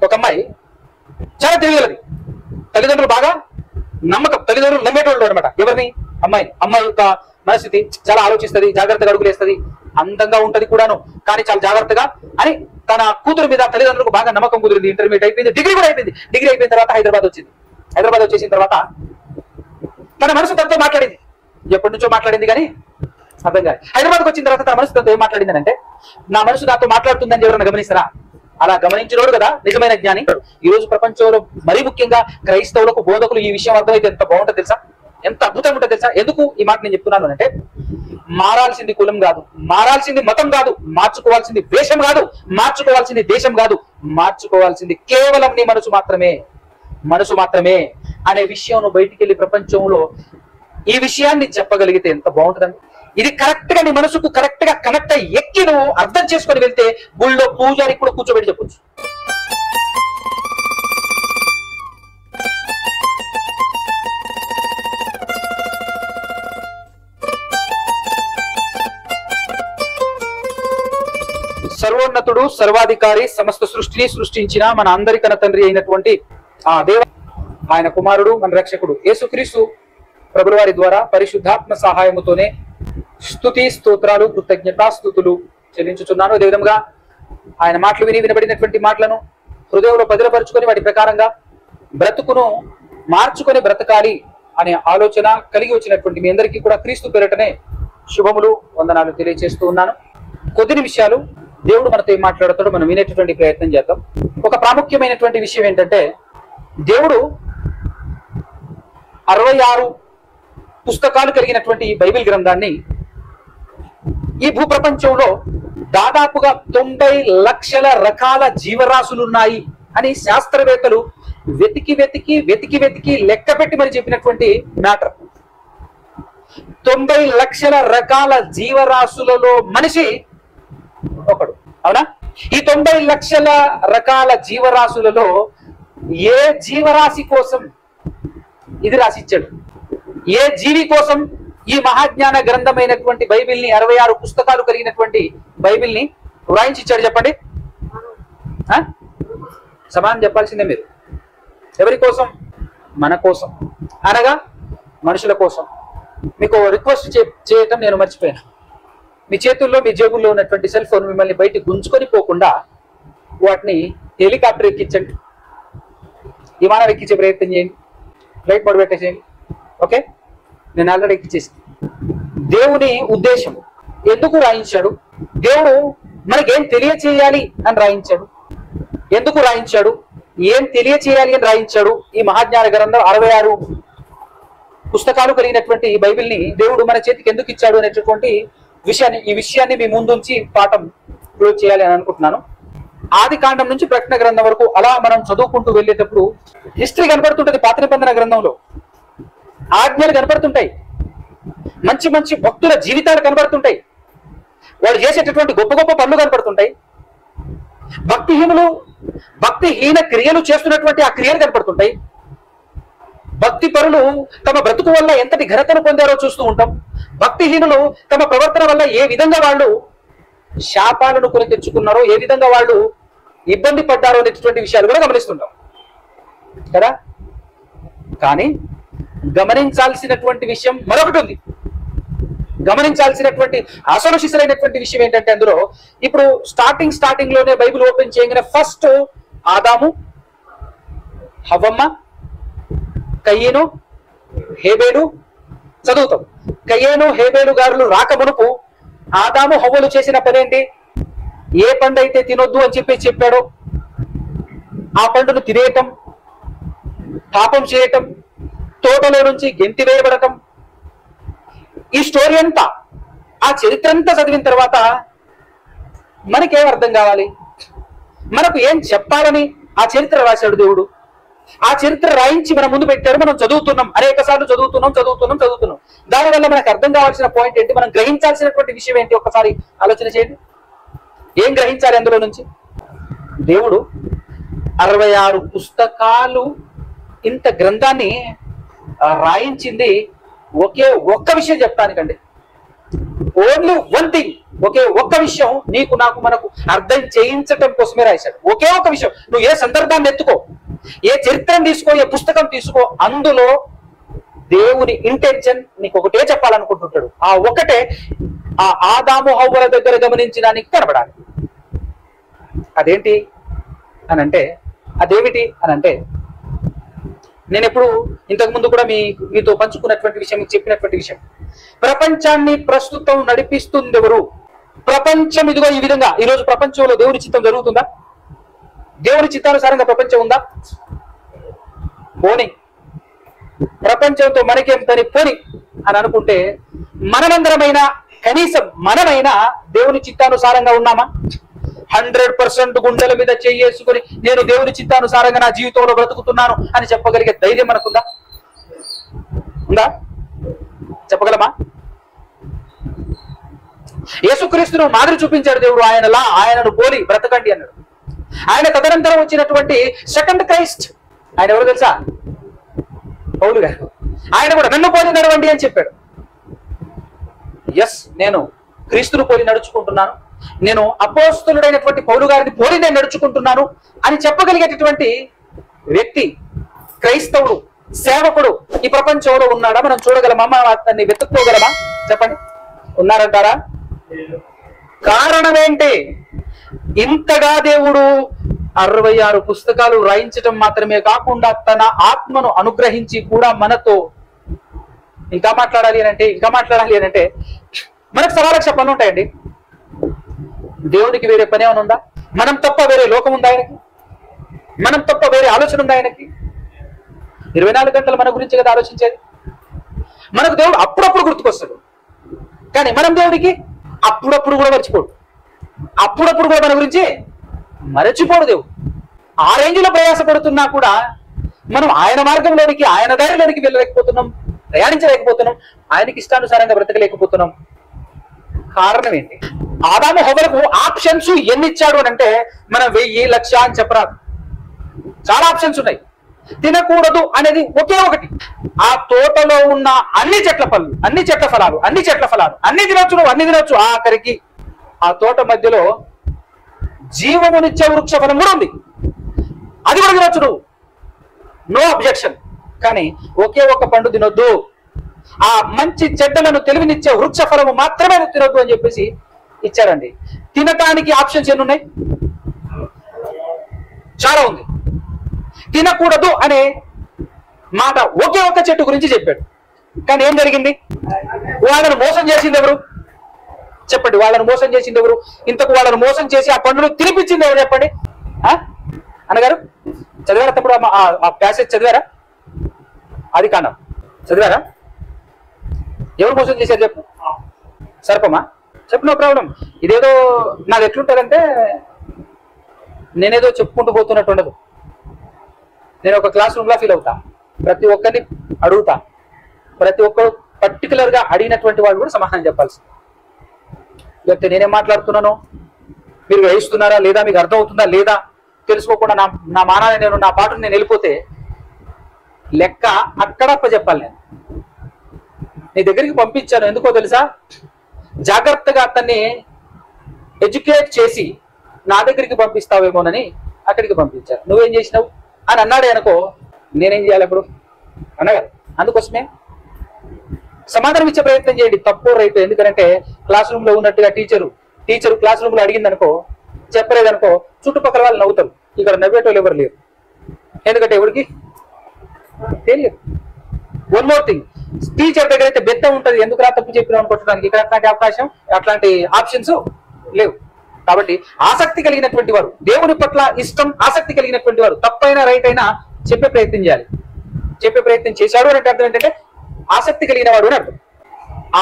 ఒక అమ్మాయి చాలా తెలియగలది, తల్లిదండ్రులు బాగా నమ్మకం, తల్లిదండ్రులు నమ్మేటోళ్ళు అనమాట. ఎవరిని? అమ్మాయిని. అమ్మాయి యొక్క మనస్థితి చాలా ఆలోచిస్తుంది, జాగ్రత్తగా అడుగులేస్తుంది, అందంగా ఉంటది కూడాను, కానీ చాలా జాగ్రత్తగా అని తన కూతురు మీద తల్లిదండ్రులకు బాగా నమ్మకం కుదిరింది. ఇంటర్మీడియట్ అయిపోయింది, డిగ్రీ కూడా అయిపోయింది. డిగ్రీ అయిపోయిన తర్వాత హైదరాబాద్ వచ్చింది. హైదరాబాద్ వచ్చేసిన తర్వాత తన మనసు తనతో మాట్లాడింది. ఎప్పటి నుంచో మాట్లాడింది కానీ అర్థం కాదు. హైదరాబాద్కి వచ్చిన తర్వాత తన మనసు తనతో ఏం మాట్లాడింది అంటే, నా మనసు నాతో మాట్లాడుతుందని ఎవరైనా గమనిస్తారా? అలా గమనించినోడు కదా నిజమైన జ్ఞాని. ఈ రోజు ప్రపంచంలో మరీ ముఖ్యంగా క్రైస్తవులకు, బోధకులు ఈ విషయం అర్థమైతే ఎంత బాగుంటుంది తెలుసా, ఎంత అద్భుతంగా ఉంటుంది తెలుసా. ఎందుకు ఈ మాట నేను చెప్తున్నాను అంటే, మారాల్సింది కులం కాదు, మారాల్సింది మతం కాదు, మార్చుకోవాల్సింది వేషం కాదు, మార్చుకోవాల్సింది దేశం కాదు, మార్చుకోవాల్సింది కేవలం నీ మనసు మాత్రమే, మనసు మాత్రమే అనే విషయం బయటికి వెళ్ళి ప్రపంచంలో ఈ విషయాన్ని చెప్పగలిగితే ఎంత బాగుంటుందండి. ఇది కరెక్ట్ గా నీ మనసుకు కరెక్ట్ గా కనెక్ట్ అయ్యి ఎక్కి నువ్వు అర్థం చేసుకొని వెళ్తే గుళ్ళో పూజారికి కూడా కూర్చోబెట్టి చెప్పొచ్చు. సర్వోన్నతుడు, సర్వాధికారి, సమస్త సృష్టిని సృష్టించిన మన అందరికన తండ్రి అయినటువంటి ఆ దేవ, ఆయన కుమారుడు, మన రక్షకుడు యేసుక్రీస్తు ప్రభుల వారి ద్వారా పరిశుద్ధాత్మ సహాయముతోనే స్తుతి, స్తోత్రాలు, కృతజ్ఞతాస్తుతులు చెల్లించుచున్నాను. అదేవిధంగా ఆయన మాటలు వినబడినటువంటి మాటలను హృదయంలో భద్రపరుచుకొని వాటి ప్రకారంగా బ్రతుకును మార్చుకొని బ్రతకాలి అనే ఆలోచన కలిగి వచ్చినటువంటి మీ అందరికీ కూడా క్రీస్తు పేరిటనే శుభములు, వందనాలు తెలియజేస్తూ ఉన్నాను. కొద్ది నిమిషాలు దేవుడు మనతో ఏం మాట్లాడుతాడో మనం వినేటటువంటి ప్రయత్నం చేద్దాం. ఒక ప్రాముఖ్యమైనటువంటి విషయం ఏంటంటే, దేవుడు 66 పుస్తకాలు కలిగినటువంటి ఈ బైబిల్ గ్రంథాన్ని ఈ భూప్రపంచంలో దాదాపుగా 90 లక్షల రకాల జీవరాశులున్నాయి అని శాస్త్రవేత్తలు వెతికి వెతికి వెతికి వెతికి లెక్క పెట్టి మరి చెప్పినటువంటి మ్యాటర్. 90 లక్షల రకాల జీవరాశులలో మనిషి ఒకడు. అవునా? ఈ 90 లక్షల రకాల జీవరాశులలో ఏ జీవరాశి కోసం ఇది రాసిచ్చాడు? ఏ జీవి కోసం ఈ మహాజ్ఞాన గ్రంథమైనటువంటి బైబిల్ని, 66 పుస్తకాలు కలిగినటువంటి బైబిల్ని వ్రాయించిచ్చాడు చెప్పండి? సమానం చెప్పాల్సిందే మీరు. ఎవరి కోసం? మన కోసం, అనగా మనుషుల కోసం. మీకు రిక్వెస్ట్ చేయటం నేను మర్చిపోయాను. మీ చేతుల్లో, మీ జేబుల్లో ఉన్నటువంటి సెల్ ఫోన్ మిమ్మల్ని బయట గుంజుకొని పోకుండా వాటిని హెలికాప్టర్ ఎక్కించండి, విమానం ఎక్కించే ప్రయత్నం చేయండి, ఫ్లైట్ మోడ్ పెట్టేసేయండి. ఓకే, నేను ఆల్రెడీ ఎక్కించేసి. దేవుని ఉద్దేశం ఎందుకు రాయించాడు? దేవుడు మనకేం తెలియచేయాలి అని రాయించాడు. ఎందుకు రాయించాడు? ఏం తెలియచేయాలి అని రాయించాడు? ఈ మహాజ్ఞాన గ్రంథం 66 పుస్తకాలు కలిగినటువంటి ఈ బైబిల్ని దేవుడు మన చేతికి ఎందుకు ఇచ్చాడు అనేటటువంటి ఈ విషయాన్ని మీ ముందుంచి పాఠం క్లోజ్ చేయాలి అని అనుకుంటున్నాను. ఆది కాండం నుంచి ప్రకటన గ్రంథం వరకు అలా మనం చదువుకుంటూ వెళ్ళేటప్పుడు హిస్టరీ కనపడుతుంటది. పాత నిబంధన గ్రంథంలో ఆజ్ఞలు కనపడుతుంటాయి, మంచి మంచి భక్తుల జీవితాలు కనపడుతుంటాయి, వాళ్ళు చేసేటటువంటి గొప్ప గొప్ప పనులు కనపడుతుంటాయి, భక్తిహీన క్రియలు చేస్తున్నటువంటి ఆ క్రియలు కనపడుతుంటాయి, భక్తి పరులు తమ బ్రతుకు వల్ల ఎంతటి ఘనతను పొందారో చూస్తూ ఉంటాం, భక్తిహీనులు తమ ప్రవర్తన వల్ల ఏ విధంగా వాళ్ళు శాపాలను కొని తెచ్చుకున్నారో, ఏ విధంగా వాళ్ళు ఇబ్బంది పడ్డారో అనేటువంటి విషయాలు కూడా గమనిస్తుంటాం కదా. కానీ గమనించాల్సినటువంటి విషయం మరొకటి ఉంది. గమనించాల్సినటువంటి అసలు శిశులైనటువంటి విషయం ఏంటంటే, అందులో ఇప్పుడు స్టార్టింగ్ లోనే బైబిల్ ఓపెన్ చేయగానే ఫస్ట్ ఆదాము, హవ్వమ్మ, కయ్యేను, హేబేలు చదువుతాం. కయ్యేను, హేబేలు గారులు రాకమునుపు ఆదాము, హవ్వలు చేసిన పనేంటి? ఏ పండు అయితే తినొద్దు అని చెప్పాడో ఆ పండును తినేయటం, పాపం చేయటం, తోటలో నుంచి గెంటి వేయబడటం. ఈ స్టోరీ అంతా, ఆ చరిత్ర అంతా చదివిన తర్వాత మనకేం అర్థం కావాలి? మనకు ఏం చెప్పాలని ఆ చరిత్ర రాశాడు దేవుడు. ఆ చరిత్ర రాయించి మన ముందు పెట్టాడు. మనం చదువుతున్నాం, అనేక సార్లు చదువుతున్నాం. దానివల్ల మనకు అర్థం కావాల్సిన పాయింట్ ఏంటి? మనం గ్రహించాల్సినటువంటి విషయం ఏంటి? ఒక్కసారి ఆలోచన చేయండి. ఏం గ్రహించాలి అందులో నుంచి? దేవుడు 66 పుస్తకాలు ఇంత గ్రంథాన్ని రాయించింది ఒక్క విషయం చెప్తానికండి. ఓన్లీ వన్ థింగ్, ఒక్క విషయం నీకు నాకు మనకు అర్థం చేయించటం కోసమే రాశాడు. ఒకే ఒక విషయం. నువ్వు ఏ సందర్భాన్ని ఎత్తుకో, ఏ చరిత్రను తీసుకో, ఏ పుస్తకం తీసుకో, అందులో దేవుని ఇంటెన్షన్ నీకు ఒకటే చెప్పాలనుకుంటుంటాడు. ఆ ఒకటే ఆ ఆదాము హవ్వల దగ్గర గమనించడానికి కనబడాలి. అదేంటి అనంటే, అదేమిటి అనంటే, నేను ఎప్పుడు ఇంతకు ముందు కూడా మీతో పంచుకున్నటువంటి విషయం, మీకు చెప్పినటువంటి విషయం, ప్రపంచాన్ని ప్రస్తుతం నడిపిస్తుంది ఎవరు? ప్రపంచం ఇదిగో ఈ విధంగా. ఈరోజు ప్రపంచంలో దేవుని చిత్తం జరుగుతుందా? దేవుని చిత్తానుసారంగా ప్రపంచం ఉందా? పోనీ, ప్రపంచంతో మనకేం పని పోని అని అనుకుంటే, మనమందరమైనా కనీసం మనమైనా దేవుని చిత్తానుసారంగా ఉన్నామా? 100% గుండెల మీద చేసుకుని నేను దేవుని చిత్తానుసారంగా నా జీవితంలో బ్రతుకుతున్నాను అని చెప్పగలిగే ధైర్యం మనకుందా? ఉందా? చెప్పగలమా? యేసుక్రీస్తును మాదిరి చూపించాడు దేవుడు. ఆయనను పోలి బ్రతకండి అన్నాడు. ఆయన తదనంతరం వచ్చినటువంటి సెకండ్ క్రైస్ట్ ఆయన ఎవరు తెలుసా? పౌలు గారు. ఆయన కూడా నన్ను పోలి నడవండి అని చెప్పాడు. ఎస్, నేను క్రీస్తును పోలి నడుచుకుంటున్నాను, నేను అపోస్తలుడైనటువంటి పౌలు గారిని పోలి నేను నడుచుకుంటున్నాను అని చెప్పగలిగేటటువంటి వ్యక్తి, క్రైస్తవుడు, సేవకుడు ఈ ప్రపంచంలో ఉన్నాడా? మనం చూడగలమా? మనం అతన్ని వెతుక్కోగలమా? చెప్పండి, ఉన్నారంటారా? కారణం ఏంటి? ఇంతగా దేవుడు 66 పుస్తకాలు రాయించటం మాత్రమే కాకుండా తన ఆత్మను అనుగ్రహించి కూడా మనతో ఇంకా మాట్లాడాలి అని అంటే మనకు సవాలక్ష పనులు ఉంటాయండి. దేవునికి వేరే పని ఏమైనా ఉందా? మనం తప్ప వేరే లోకం ఉందా ఆయనకి? మనం తప్ప వేరే ఆలోచన ఉందా ఆయనకి? 24 గంటలు మన గురించి కదా ఆలోచించేది. మనకు దేవుడు అప్పుడప్పుడు గుర్తుకొస్తాడు, కానీ మనం దేవుడికి అప్పుడప్పుడు కూడా మర్చిపోడు. అప్పుడప్పుడు కూడా మన గురించి మరచిపోడు దేవుడు. ఆ రేంజ్లో ప్రయాసపడుతున్నా కూడా మనం ఆయన మార్గంలోనికి, ఆయన దారిలోనికి వెళ్ళలేకపోతున్నాం, ప్రయాణించలేకపోతున్నాం, ఆయనకి ఇష్టానుసారంగా బ్రతకలేకపోతున్నాం. కారణం ఏంటి? ఆదాము హవ్వలకు ఆప్షన్స్ ఎన్ని ఇచ్చాడు అని అంటే, మనం 1000, 1,00,000 అని చెప్పరాదు. చాలా ఆప్షన్స్ ఉన్నాయి. తినకూడదు అనేది ఒకే ఒకటి. ఆ తోటలో ఉన్న అన్ని చెట్ల ఫలాలు అన్ని తినొచ్చు, నువ్వు అన్ని తినొచ్చు. ఆఖరికి ఆ తోట మధ్యలో జీవమునిచ్చే వృక్ష ఫలం కూడా ఉంది, అది కూడా తినొచ్చు నువ్వు, నో అబ్జెక్షన్. కానీ ఒకే ఒక పండు తినొద్దు, ఆ మంచి చెడ్డలను తెలివినిచ్చే వృక్ష ఫలము మాత్రమే తినొద్దు అని చెప్పేసి ఇచ్చారండి. తినటానికి ఆప్షన్స్ ఎన్ని ఉన్నాయి? చాలా ఉంది. తినకూడదు అనే మాట ఒకే ఒక్క చెట్టు గురించి చెప్పాడు. కానీ ఏం జరిగింది? వాళ్ళను మోసం చేసింది ఎవరు? చెప్పండి, వాళ్ళను మోసం చేసింది ఎవరు? ఇంతకు వాళ్ళను మోసం చేసి ఆ పండును తినిపించింది ఎవరు? చెప్పండి. అన్నగారు చదివారా? తప్పుడు ఆ ప్యాసేజ్ చదివారా? అది కాండం చదివారా? ఎవరు మోసం చేశారు చెప్పు? సర్పమా? చెప్పు, నో ప్రాబ్లం. ఇదేదో నాది ఎట్లుంటుందంటే, నేనేదో చెప్పుకుంటూ పోతున్నట్టు ఉండదు. నేను ఒక క్లాస్ రూమ్లో ఫీల్ అవుతా, ప్రతి ఒక్కరిని అడుగుతా, ప్రతి ఒక్కరు పర్టికులర్ గా అడిగినటువంటి వాళ్ళు కూడా సమాధానం చెప్పాల్సింది. లేకపోతే నేనేం మాట్లాడుతున్నానో మీరు గ్రహిస్తున్నారా లేదా, మీకు అర్థం అవుతుందా లేదా తెలుసుకోకుండా నా మానాన్ని నేను, నా పాటను నేను వెళ్ళిపోతే లెక్క అక్కడ చెప్పాలి. నేను నీ దగ్గరికి పంపించాను ఎందుకో తెలుసా? జాగ్రత్తగా అతన్ని ఎడ్యుకేట్ చేసి నా దగ్గరికి పంపిస్తావేమోనని అక్కడికి పంపించాను. నువ్వేం చేసినావు అని అన్నాడే అనుకో, నేనేం చేయాలి అప్పుడు? అన్నగా అందుకోసమే సమాధానం ఇచ్చే ప్రయత్నం చేయండి, తప్పు రైతు. ఎందుకంటే క్లాస్ రూమ్ లో ఉన్నట్టుగా టీచరు క్లాస్ రూమ్ లో అడిగింది అనుకో, చెప్పలేదనుకో, చుట్టుపక్కల వాళ్ళు నవ్వుతారు. ఇక్కడ నవ్వేటోళ్ళు ఎవరు లేరు, ఎందుకంటే ఎవరికి తెలియదు. వన్ మోర్ థింగ్, టీచర్ దగ్గర అయితే బెత్త ఉంటుంది, ఎందుకు రా తప్పు చెప్పినాం అనుకుంటున్నానికి. ఇక్కడ అట్లాంటి ఆప్షన్స్ లేవు. కాబట్టి ఆసక్తి కలిగినటువంటి వారు, దేవుని పట్ల ఇష్టం, ఆసక్తి కలిగినటువంటి వారు తప్పైనా రైట్ అయినా చెప్పే ప్రయత్నం చేయాలి. చెప్పే ప్రయత్నం చేశాడు అంటే అర్థం ఏంటంటే ఆసక్తి కలిగిన వాడు అని అర్థం.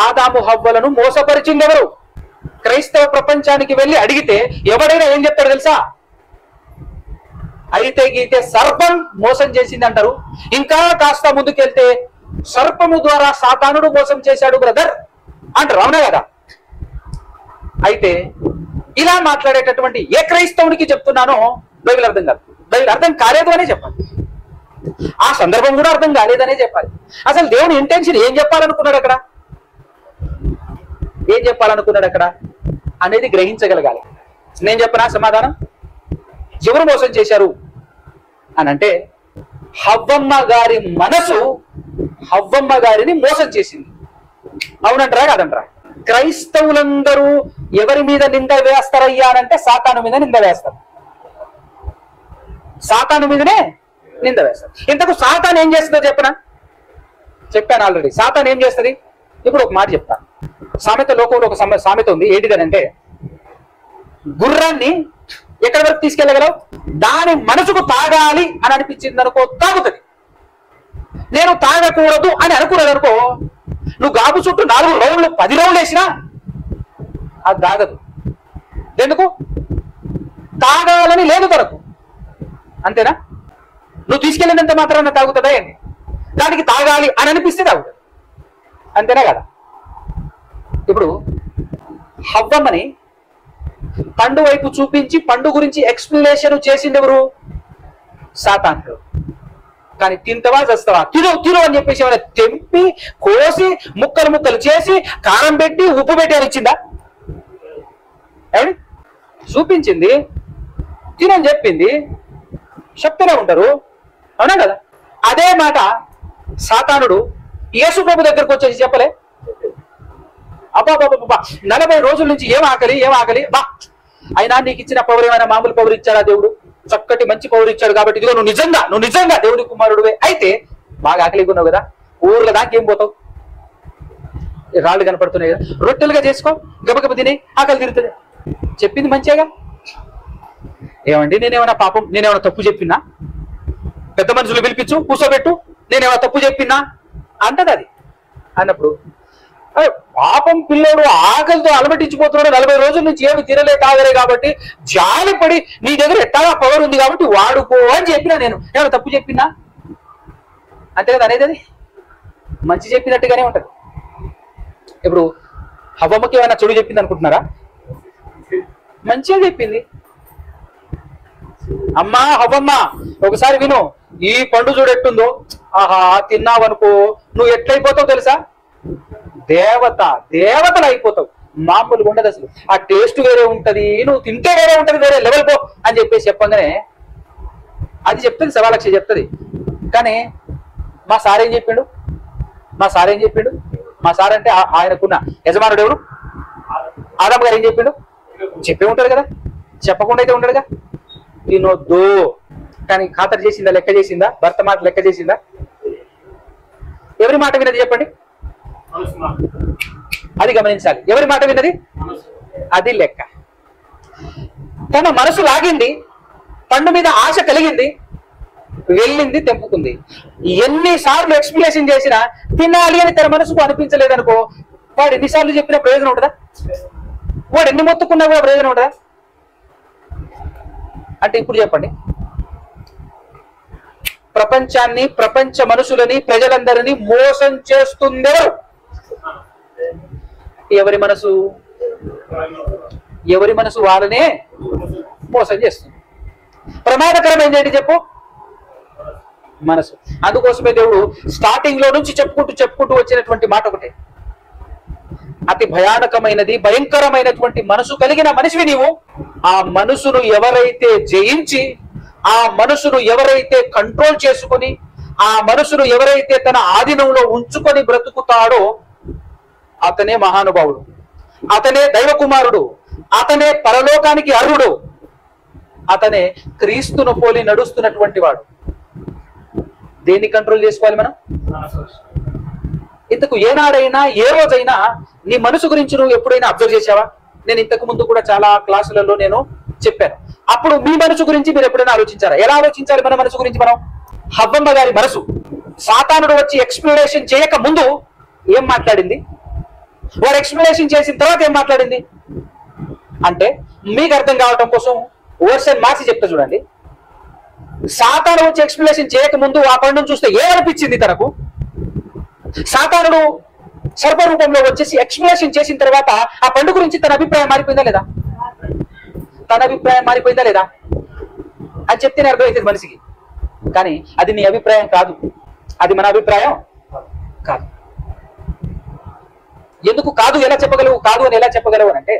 ఆదాము హవ్వలను మోసపరిచింది ఎవరు? క్రైస్తవ ప్రపంచానికి వెళ్ళి అడిగితే ఎవడైనా ఏం చెప్తాడు తెలుసా? అయితే గీతే సర్పం మోసం చేసింది అంటారు. ఇంకా కాస్త ముందుకెళ్తే సర్పము ద్వారా సాతానుడు మోసం చేశాడు బ్రదర్ అంటారు. అవునా కదా? అయితే ఇలా మాట్లాడేటటువంటి ఏ క్రైస్తవునికి చెప్తున్నానో బైబిల్ అర్థం కాదు, బైబిల్ అర్థం కాలేదు అనే చెప్పాలి. ఆ సందర్భం కూడా అర్థం కాలేదనే చెప్పాలి. అసలు దేవుని ఇంటెన్షన్ ఏం చెప్పాలనుకున్నాడు అక్కడ? ఏం చెప్పాలనుకున్నాడు అక్కడ అనేది గ్రహించగలగాలి. నేను చెప్పనా సమాధానం? ఎవరు మోసం చేశారు అని అంటే హవ్వమ్మ గారి మనసు హవ్వమ్మ గారిని మోసం చేసింది. అవునంటారా కాదంటారా? క్రైస్తవులందరూ ఎవరి మీద నింద వేస్తారయ్యా అనంటే సాతాను మీద నింద వేస్తారు. సాతాను మీదనే నింద వేస్తారు. ఇంతకు సాతాను ఏం చేస్తుందో చెప్పాను ఆల్రెడీ. సాతాను ఏం చేస్తుంది? ఇప్పుడు ఒక మాట చెప్తాను. సామెత లోకంలో ఒక సామెత ఉంది. ఏంటిదనంటే గుర్రాన్ని ఎక్కడి వరకు తీసుకెళ్ళగలవు? దాని మనసుకు తాగాలి అని అనిపించింది అనుకో, తాగుతుంది. నేను తాగకూడదు అని అనుకున్నది అనుకో, నువ్వు గాబు చుట్టూ 4 రౌండ్లు 10 రౌండ్లు వేసినా అది తాగదు. ఎందుకు? తాగాలని లేదు తనకు. అంతేనా? నువ్వు తీసుకెళ్ళినంత మాత్రాన తాగుతుందా ఏంటి? దానికి తాగాలి అని అనిపిస్తే తాగుతుంది. అంతేనా కదా? ఇప్పుడు హవ్వమ్మని పండు వైపు చూపించి పండు గురించి ఎక్స్ప్లెనేషన్ చేసింది ఎవరు? సాతాను. కానీ తింటవా చస్తావా, తిను అని చెప్పేసి ఏమైనా తెంపి కోసి ముక్కలు చేసి కారం పెట్టి ఉప్పు పెట్టి అని ఇచ్చిందా? ఏమండి? చూపించింది, తినని చెప్పింది, చెప్తూనే ఉంటారు. అవునా కదా? అదే మాట సాతానుడు యేసు ప్రభు దగ్గరకు వచ్చేసి చెప్పలే? అబ్బా 40 రోజుల నుంచి ఏం ఆకలి బా, అయినా నీకు ఇచ్చిన పవర్ ఏమైనా మామూలు పవర్ ఇచ్చాడా దేవుడు? చక్కటి మంచి పవర్ ఇచ్చాడు కాబట్టి ఇదిగో నువ్వు నిజంగా దేవుడి కుమారుడువే అయితే బాగా ఆకలిగా ఉన్నావు కదా, ఊర్ల దాకా ఏం పోతావు? రాళ్ళు కనపడుతున్నాయి కదా, రొట్టెలుగా చేసుకో, గబగబ తినే, ఆకలి తీరుతుంది. చెప్పింది మంచిగా. ఏమండి నేనేమైనా తప్పు చెప్పినా? పెద్ద మనుషులు పిలిపించు, కూర్చోబెట్టు, నేనేమైనా తప్పు చెప్పినా అంటది. అది అన్నప్పుడు పాపం పిల్లోడు ఆకలితో అలమటించిపోతున్నాడు, 40 రోజుల నుంచి ఏమి తినలే తాగలే కాబట్టి జాలిపడి నీ దగ్గర ఎట్లా పవర్ ఉంది కాబట్టి వాడుకో అని చెప్పినా. నేను ఏమైనా తప్పు చెప్పినా? అంతే కదా అనేది. అది మంచి చెప్పినట్టుగానే ఉంటది. ఇప్పుడు హవ్వమ్మకి ఏమైనా చెడు చెప్పింది అనుకుంటున్నారా? మంచిగా చెప్పింది. అమ్మా హవ్వమ్మ ఒకసారి విను, ఈ పండు చూడెట్టుందో, ఆహా తిన్నావనుకో నువ్వు ఎట్లయిపోతావు తెలుసా? దేవతలు అయిపోతావు. మామూలుగా ఉండదు అసలు. ఆ టేస్ట్ వేరే ఉంటది, నువ్వు తింటే వేరే ఉంటది, వేరే లెవెల్ పో అని చెప్పేసి చెప్పగానే అది చెప్తుంది, 1,00,000 చెప్తుంది. కానీ మా సార్ ఏం చెప్పిండు? మా సార్ అంటే ఆయనకున్న యజమానుడు ఎవరు? ఆదమ్ గారు ఏం చెప్పిండు? చెప్పే ఉంటాడు కదా, చెప్పకుండా అయితే ఉండడుగా. తినొద్దు. కానీ ఖాతరు చేసిందా? లెక్క చేసిందా? భర్త మాట లెక్క చేసిందా? ఎవరి మాట విన్నది చెప్పండి? అది గమనించాలి. ఎవరి మాట విన్నది? అది లెక్క. తన మనసు లాగింది, పండు మీద ఆశ కలిగింది, వెళ్ళింది, తెంపుకుంది. ఎన్నిసార్లు ఎక్స్ప్లెనేషన్ చేసినా తినాలి అని తన మనసుకు అనిపించలేదనుకో, వాడు ఎన్నిసార్లు చెప్పినా ప్రయోజనం ఉంటుందా? వాడు ఎన్ని మొత్తుకున్నా కూడా ప్రయోజనం ఉంటుందా? అంటే ఇప్పుడు చెప్పండి, ప్రపంచాన్ని, ప్రపంచ మనుషులని, ప్రజలందరినీ మోసం చేస్తుందెవరు? ఎవరి మనసు వాళ్ళనే మోసం చేస్తుంది. ప్రమాదకరమైంది ఏంటి చెప్పు? మనసు. అందుకోసమే దేవుడు స్టార్టింగ్ లో నుంచి చెప్పుకుంటూ వచ్చినటువంటి మాట ఒకటే, అతి భయానకమైనది, భయంకరమైనటువంటి మనసు కలిగిన మనిషివి నీవు. ఆ మనసును ఎవరైతే జయించి, ఆ మనసును ఎవరైతే కంట్రోల్ చేసుకొని, ఆ మనసును ఎవరైతే తన ఆధీనంలో ఉంచుకొని బ్రతుకుతాడో అతనే మహానుభావుడు, అతనే దైవ కుమారుడు, అతనే పరలోకానికి అర్హుడు, అతనే క్రీస్తును పోలి నడుస్తున్నటువంటి వాడు. దేన్ని కంట్రోల్ చేసుకోవాలి మనం? ఇంతకు ఏనాడైనా, ఏ రోజైనా నీ మనసు గురించి నువ్వు ఎప్పుడైనా అబ్జర్వ్ చేసావా? నేను ఇంతకు ముందు కూడా చాలా క్లాసులలో నేను చెప్పాను. అప్పుడు మీ మనసు గురించి మీరు ఎప్పుడైనా ఆలోచించారా? ఎలా ఆలోచించాలి మన మనసు గురించి మనం? హవ్వమ్మ గారి మనసు సాతానుడు వచ్చి ఎక్స్ప్లెనేషన్ చేయక ముందు ఏం మాట్లాడింది, వాడు ఎక్స్ప్లెనేషన్ చేసిన తర్వాత ఏం మాట్లాడింది అంటే మీకు అర్థం కావటం కోసం వర్షన్ మార్చి చెప్తా చూడండి. సాతాను వచ్చి ఎక్స్ప్లెనేషన్ చేయక ముందు ఆ పండును చూస్తే ఏమనిపించింది తనకు? సాతానుడు సర్పరూపంలో వచ్చేసి ఎక్స్ప్లెనేషన్ చేసిన తర్వాత ఆ పండు గురించి తన అభిప్రాయం మారిపోయిందా లేదా? అని చెప్తేనే అర్థమవుతుంది మనిషికి. కానీ అది నీ అభిప్రాయం కాదు, అది మన అభిప్రాయం కాదు. ఎందుకు కాదు ఎలా చెప్పగలవు, కాదు అని ఎలా చెప్పగలవు అని అంటే,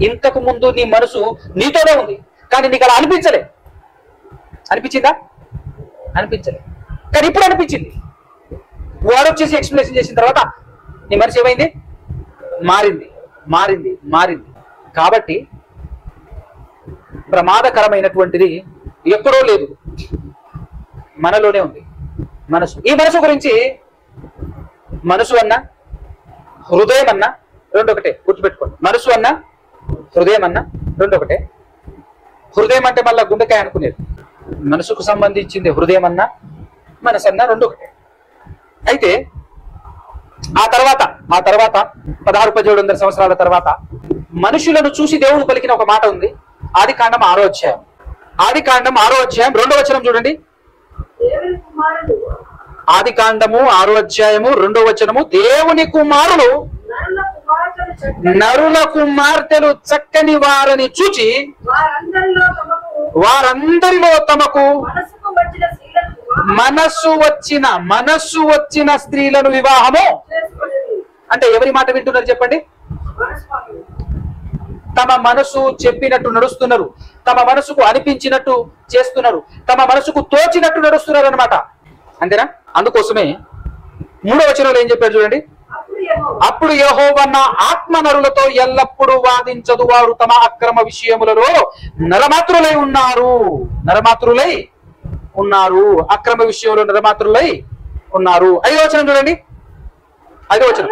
ఇంతకు ముందు నీ మనసు నీతోనే ఉంది, కానీ నీకు అలా అనిపించలే. అనిపించిందా? అనిపించలే. కానీ ఇప్పుడు అనిపించింది. వాడు వచ్చేసి ఎక్స్ప్లెనేషన్ చేసిన తర్వాత నీ మనసు ఏమైంది? మారింది, మారింది, మారింది. కాబట్టి ప్రమాదకరమైనటువంటిది ఎక్కడో లేదు, మనలోనే ఉంది మనసు. ఈ మనసు గురించి మనసు అన్నా హృదయం అన్నా రెండు ఒకటే, గుర్తుపెట్టుకోండి. మనసు అన్నా హృదయం అన్నా రెండు ఒకటే. హృదయం అంటే మళ్ళా గుండెకాయ అనుకునేది, మనసుకు సంబంధించింది హృదయం అన్నా మనసు అన్నా రెండు ఒకటే. అయితే ఆ తర్వాత 1600-1700 సంవత్సరాల తర్వాత మనుషులను చూసి దేవుడు పలికిన ఒక మాట ఉంది. ఆదికాండం 6వ అధ్యాయం. ఆదికాండం 6వ అధ్యాయం 2వ వచనం చూడండి. ఆదికాండము 6వ అధ్యాయము 2వ వచనము, దేవుని కుమారులు నరుల కుమార్తెలు చక్కని వారని చూచి వారందరిలో తమకు మనస్సు వచ్చిన స్త్రీలను వివాహము. అంటే ఎవరి మాట వింటున్నారు చెప్పండి? తమ మనసు చెప్పినట్టు నడుస్తున్నారు, తమ మనసుకు అనిపించినట్టు చేస్తున్నారు, తమ మనసుకు తోచినట్టు నడుస్తున్నారు అనమాట. అంతేనా? అందుకోసమే 3వ వచనంలో ఏం చెప్పారు చూడండి. అప్పుడు యెహోవా నా ఆత్మ నరులతో ఎల్లప్పుడూ వాదించదు, వారు తమ అక్రమ విషయములలో నరమాత్రులై ఉన్నారు. నరమాత్రులై ఉన్నారు, అక్రమ విషయంలో నరమాత్రులై ఉన్నారు. 5వ వచనం చూడండి. 5వ వచనం,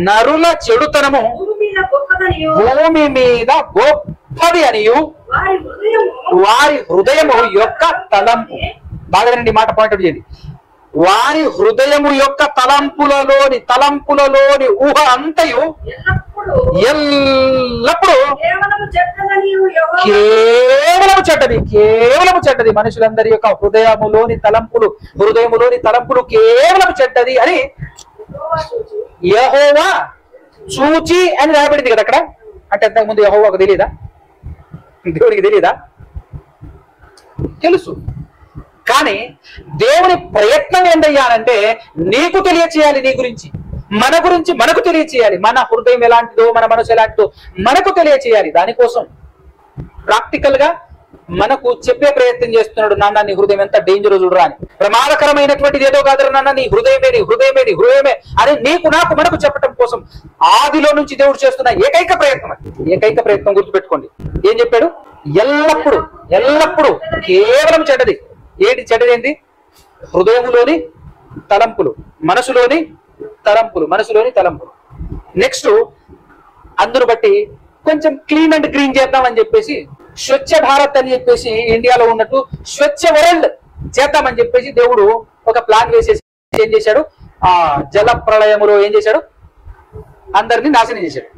నరుల చెడుతనము భూమి మీద గొప్పది అనియు వారి హృదయము యొక్క తలంపు. బాగా వినండి, మాట పాయింట్ చేయండి. వారి హృదయము యొక్క తలంపులలోని ఊహ అంతయు ఎల్లప్పుడు కేవలము చెడ్డది. మనుషులందరి యొక్క హృదయములోని తలంపులు కేవలం చెడ్డది అని యెహోవా చూచి అని రాబడింది కదా అక్కడ. అంటే అంతకుముందు యెహోవాకు తెలియదా? దేవుడికి తెలియదా? తెలుసు. కానీ దేవుని ప్రయత్నం ఏంటయ్యానంటే నీకు తెలియచేయాలి, నీ గురించి, మన గురించి మనకు తెలియచేయాలి. మన హృదయం ఎలాంటిదో, మన మనసు ఎలాంటిదో మనకు తెలియచేయాలి. దానికోసం ప్రాక్టికల్ గా మనకు చెప్పే ప్రయత్నం చేస్తున్నాడు. నాన్న నీ హృదయం ఎంత డేంజర్ చూడరా అని. ప్రమాదకరమైనటువంటిది ఏదో కాదు నాన్న, నీ హృదయమే అని నీకు నాకు మనకు చెప్పడం కోసం ఆదిలో నుంచి దేవుడు చేస్తున్న ఏకైక ప్రయత్నం గుర్తుపెట్టుకోండి. ఏం చెప్పాడు? ఎల్లప్పుడు కేవలం చెడ్డది. ఏంటి చెడ్డది? ఏంటి? హృదయములోని తలంపులు, మనసులోని తలంపులు. నెక్స్ట్ అందును బట్టి కొంచెం క్లీన్ అండ్ గ్రీన్ చేద్దామని చెప్పేసి, స్వచ్ఛ భారత్ అని చెప్పేసి ఇండియాలో ఉన్నట్టు స్వచ్ఛ వరల్డ్ చేద్దామని చెప్పేసి దేవుడు ఒక ప్లాన్ వేసేసి ఏం చేశాడు? ఆ జల ప్రళయములో ఏం చేశాడు? అందరినీ నాశనం చేశాడు.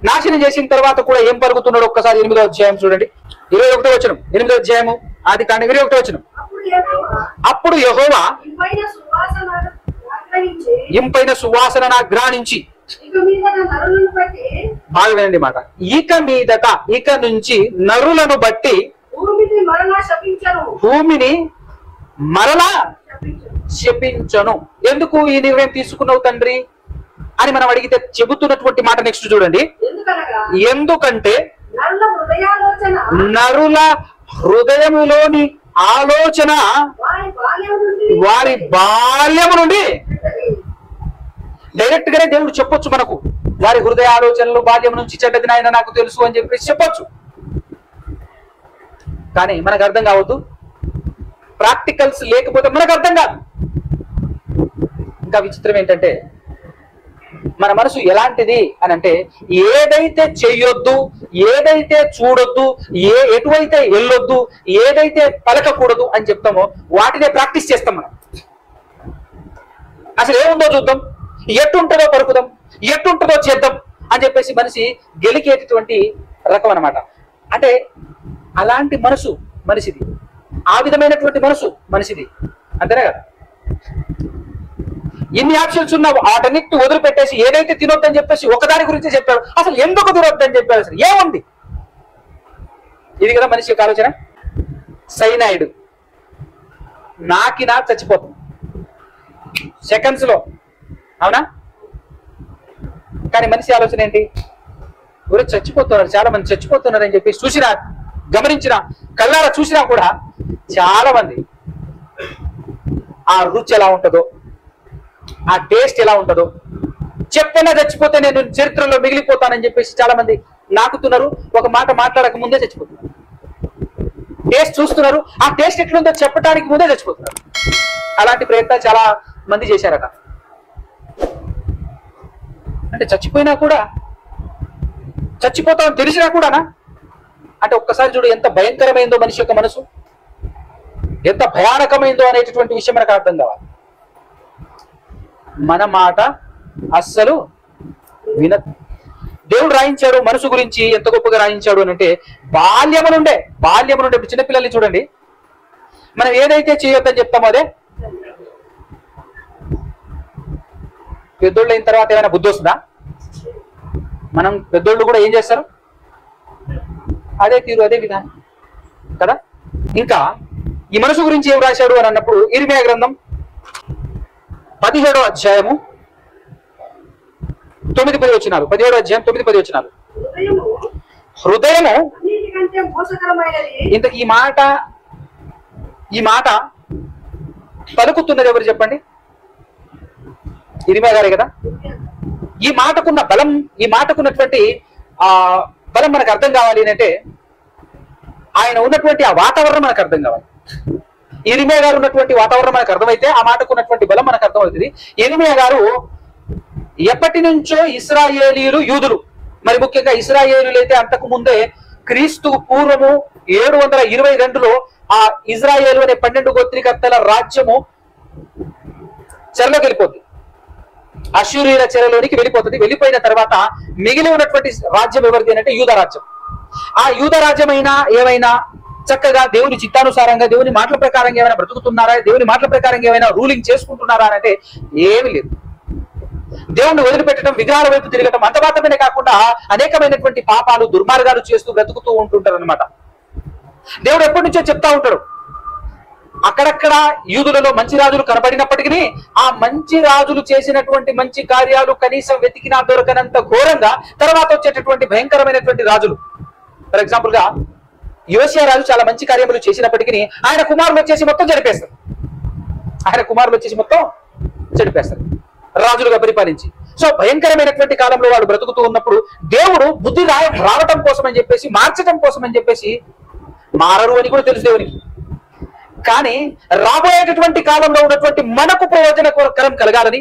నాశనం చేసిన తర్వాత కూడా ఏం పలుకుతున్నాడు? ఒక్కసారి 8వ అధ్యాయం చూడండి, 21వ వచనం. 8వ అధ్యాయము ఆదికాండం 21వ వచనం. అప్పుడు యెహోవా ఇంపైన సువాసన గ్రాణించి, బాగా వినండి మాట, ఇక నుంచి నరులను బట్టి భూమిని మరలా శపించను. ఎందుకు ఈ నిర్ణయం తీసుకున్నావు తండ్రి అని మనం అడిగితే చెబుతున్నటువంటి మాట నెక్స్ట్ చూడండి. ఎందుకంటే నరుల హృదయములోని ఆలోచన వారి బాల్యము నుండి, డైరెక్ట్ గానే దేవుడు చెప్పొచ్చు మనకు, వారి హృదయ ఆలోచనలు బాల్యం నుంచి చెడ్డది నాయన నాకు తెలుసు అని చెప్పేసి చెప్పొచ్చు. కానీ మనకు అర్థం కావద్దు, ప్రాక్టికల్స్ లేకపోతే మనకు అర్థం కాదు. ఇంకా విచిత్రం ఏంటంటే మన మనసు ఎలాంటిది అని అంటే, ఏదైతే చెయ్యొద్దు, ఏదైతే చూడొద్దు, ఎటువైతే వెళ్ళొద్దు, ఏదైతే పలకకూడదు అని చెప్తామో వాటినే ప్రాక్టీస్ చేస్తాం మనం. అసలు ఏముందో చూద్దాం, ఎట్టుంటుందో పలుకుదాం, ఎట్టుంటుందో చేద్దాం అని చెప్పేసి మనిషి గెలికేటటువంటి రకం అన్నమాట. అంటే అలాంటి మనసు మనిషిది, ఆ విధమైనటువంటి మనసు మనిషిది. అంతేనా కదా? ఇన్ని ఆప్షన్స్ ఉన్నావు, వాటన్నిటి వదిలిపెట్టేసి ఏదైతే తినొద్దని చెప్పేసి ఒకదాని గురించి చెప్పాడు. అసలు ఎందుకు తినొద్దని చెప్పాడు? అసలు ఏముంది? ఇది కదా మనిషి యొక్క ఆలోచన. సైనైడ్ నాకినా చచ్చిపోతుంది సెకండ్స్ లో, అవునా? కానీ మనిషి ఆలోచన ఏంటి? ఊరే చచ్చిపోతున్నారు, చాలా మంది చచ్చిపోతున్నారు అని చెప్పి చూసినా, గమనించిన, కళ్ళారా చూసినా కూడా చాలా మంది ఆ రుచి ఎలా ఉంటుందో, ఆ టేస్ట్ ఎలా ఉంటుందో, చెప్పైనా చచ్చిపోతే నేను చరిత్రలో మిగిలిపోతానని చెప్పేసి చాలా మంది నాకుతున్నారు. ఒక మాట మాట్లాడక ముందే చచ్చిపోతున్నారు. టేస్ట్ చూస్తున్నారు, ఆ టేస్ట్ ఎట్లుందో చెప్పడానికి ముందే చచ్చిపోతున్నారు. అలాంటి ప్రయత్నాలు చాలా మంది చేశారట. అంటే చచ్చిపోయినా కూడా, చచ్చిపోతామని తెలిసినా కూడానా? అంటే ఒక్కసారి చూడు ఎంత భయంకరమైందో మనిషి యొక్క మనసు, ఎంత భయానకమైందో అనేటటువంటి విషయం మనకు అర్థం కావాలి. మన మాట అస్సలు వినదు. దేవుడు రాయించాడు మనసు గురించి, ఎంత గొప్పగా రాయించాడు అని అంటే బాల్యము నుండే ఇప్పుడు చిన్నపిల్లల్ని చూడండి, మనం ఏదైతే చేయొద్దని చెప్తామో అదే. పెద్దోళ్ళు అయిన తర్వాత ఏమైనా బుద్ధి వస్తుందా? మనం పెద్దోళ్ళు కూడా ఏం చేస్తారు? అదే తీరు, అదే విధానం కదా. ఇంకా ఈ మనసు గురించి ఏం రాశాడు అని అన్నప్పుడు ఇర్మియా గ్రంథం 17వ అధ్యాయము 9-10 వచనాలు. 17వ అధ్యాయం 9-10 వచనాలు. హృదయము ఇంత ఈ మాట పలుకుతున్నది ఎవరు చెప్పండి? ఇర్మియా గారే కదా. ఈ మాటకున్న బలం, ఈ మాటకున్నటువంటి బలం మనకు అర్థం కావాలి అంటే ఆయన ఉన్నటువంటి ఆ వాతావరణం మనకు అర్థం కావాలి. ఇర్మియా గారు ఉన్నటువంటి వాతావరణం మనకు అర్థమైతే ఆ మాటకు ఉన్నటువంటి బలం మనకు అర్థమవుతుంది. ఇర్మియా గారు ఎప్పటి నుంచో ఇశ్రాయేలీయులు, యూదులు, మరి ముఖ్యంగా ఇశ్రాయేలీయులు అయితే అంతకు ముందే క్రీస్తు పూర్వము 722లో ఆ ఇజ్రాయేలు అనే 12 గోత్రికర్తల రాజ్యము చెరలోకి వెళ్ళిపోతుంది, అష్షూరీయుల చెరలోనికి వెళ్ళిపోతుంది. వెళ్ళిపోయిన తర్వాత మిగిలి ఉన్నటువంటి రాజ్యం ఎవరిది అంటే యూదా రాజ్యం. ఆ యూదా రాజ్యం ఏమైనా చక్కగా దేవుని చిత్తానుసారంగా, దేవుని మాటల ప్రకారంగా ఏమైనా బ్రతుకుతున్నారా, దేవుని మాటల ప్రకారంగా ఏమైనా రూలింగ్ చేసుకుంటున్నారా అంటే ఏమీ లేదు. దేవుణ్ణి వదిలిపెట్టడం, విగ్రహాల వైపు తిరగటం, అంత మాత్రమే కాకుండా అనేకమైనటువంటి పాపాలు, దుర్మార్గాలు చేస్తూ బ్రతుకుతూ ఉంటుంటారు అనమాట. దేవుడు ఎప్పటి నుంచో చెప్తా ఉంటాడు. అక్కడక్కడ యూదులలో మంచి రాజులు కనబడినప్పటికీ ఆ మంచి రాజులు చేసినటువంటి మంచి కార్యాలు కనీసం వెతికినా దొరకనంత ఘోరంగా తర్వాత వచ్చేటటువంటి భయంకరమైనటువంటి రాజులు. ఫర్ ఎగ్జాంపుల్ గా యోసియా రాజు చాలా మంచి కార్యములు చేసినప్పటికీ ఆయన కుమారులు వచ్చేసి మొత్తం చెడిపేస్తారు, రాజులుగా పరిపాలించి. సో భయంకరమైనటువంటి కాలంలో వాడు బ్రతుకుతూ ఉన్నప్పుడు దేవుడు బుద్ధి రావటం కోసం అని చెప్పేసి, మార్చడం కోసం అని చెప్పేసి, మారరు అని కూడా తెలుసు దేవునికి, కానీ రాబోయేటటువంటి కాలంలో ఉన్నటువంటి మనకు ప్రయోజనకరం కలగాలని,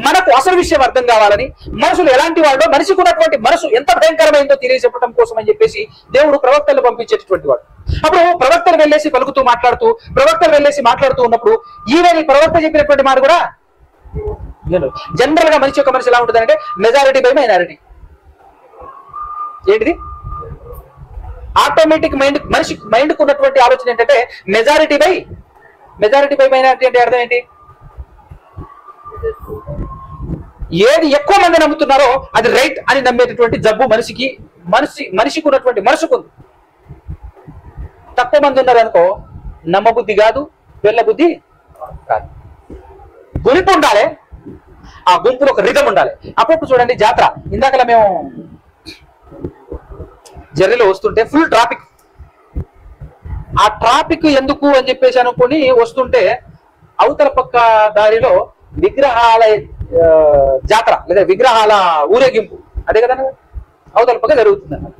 మనకు అసలు విషయం అర్థం కావాలని, మనుషులు ఎలాంటి వాడో, మనిషికి ఉన్నటువంటి మనసు ఎంత భయంకరమైందో తెలియజెప్పడం కోసం అని చెప్పేసి దేవుడు ప్రవక్తలు పంపించేటటువంటి వాడు. అప్పుడు ప్రవక్తలు వెళ్ళేసి పలుకుతూ మాట్లాడుతూ ఉన్నప్పుడు ఈవెన్ ఈ ప్రవక్త చెప్పినటువంటి మాట కూడా జనరల్ గా మనిషి యొక్క మనసు ఎలా ఉంటుంది అంటే మెజారిటీ బై మైనారిటీ. ఏంటిది? ఆటోమేటిక్ మైండ్కు ఉన్నటువంటి ఆలోచన ఏంటంటే మెజారిటీ బై మైనారిటీ అంటే అర్థం ఏంటి? ఏది ఎక్కువ మంది నమ్ముతున్నారో అది రైట్ అని నమ్మేటటువంటి జబ్బు మనిషికి ఉన్నటువంటి మనసుకుంది. తక్కువ మంది ఉన్నారు అనుకో, నమ్మబుద్ధి కాదు, వెళ్ళబుద్ధి కాదు. గుంపు ఉండాలి, ఆ గుంపులో ఒక రిధం ఉండాలి. అప్పుడు చూడండి జాతర, ఇందాకలా మేము జర్నీలో వస్తుంటే ఫుల్ ట్రాఫిక్. ఆ ట్రాఫిక్ ఎందుకు అని చెప్పేసి అనుకుని వస్తుంటే అవతల పక్క దారిలో విగ్రహాల జాతర లేదా విగ్రహాల ఊరేగింపు, అదే కదా అవతల పక్క జరుగుతుంది అన్నమాట.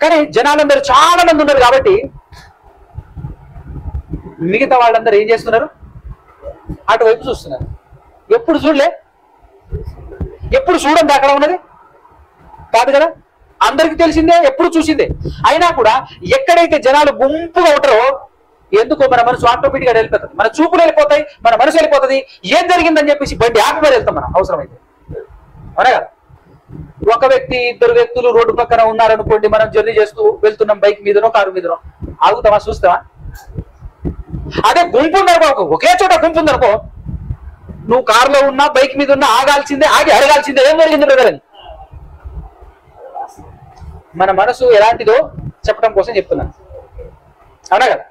కానీ జనాలందరూ చాలా మంది ఉన్నారు కాబట్టి మిగతా వాళ్ళందరూ ఏం చేస్తున్నారు? అటువైపు చూస్తున్నారు. ఎప్పుడు చూడండి అక్కడ ఉన్నది కాదు కదా, అందరికి తెలిసిందే, ఎప్పుడు చూసిందే. అయినా కూడా ఎక్కడైతే జనాలు గుంపుగా ఉంటారో ఎందుకో మన మనసు ఆటోమేటిక్ గా వెళ్ళిపోతుంది, మన చూపులు వెళ్ళిపోతాయి, మన మనసు వెళ్ళిపోతుంది. ఏం జరిగిందని చెప్పేసి బండి ఆపి మరి వెళ్తాం మనం అవసరమైతే, అవునా కదా. ఒక వ్యక్తి, ఇద్దరు వ్యక్తులు రోడ్డు పక్కన ఉన్నారనుకోండి, మనం జర్నీ చేస్తూ వెళ్తున్నాం, బైక్ మీదనో కారు మీదనో, ఆగుతామా? చూస్తామా? అదే గుంపు ఉందనుకో, ఒకే చోట గుంపు ఉందనుకో, నువ్వు కారులో ఉన్నా బైక్ మీద ఉన్నా ఆగాల్సిందే, ఆగి అడగాల్సిందే ఏం జరిగింది బ్రదర్ అని. మన మనసు ఎలాంటిదో చెప్పడం కోసం చెప్తున్నాను, అవునా కదా.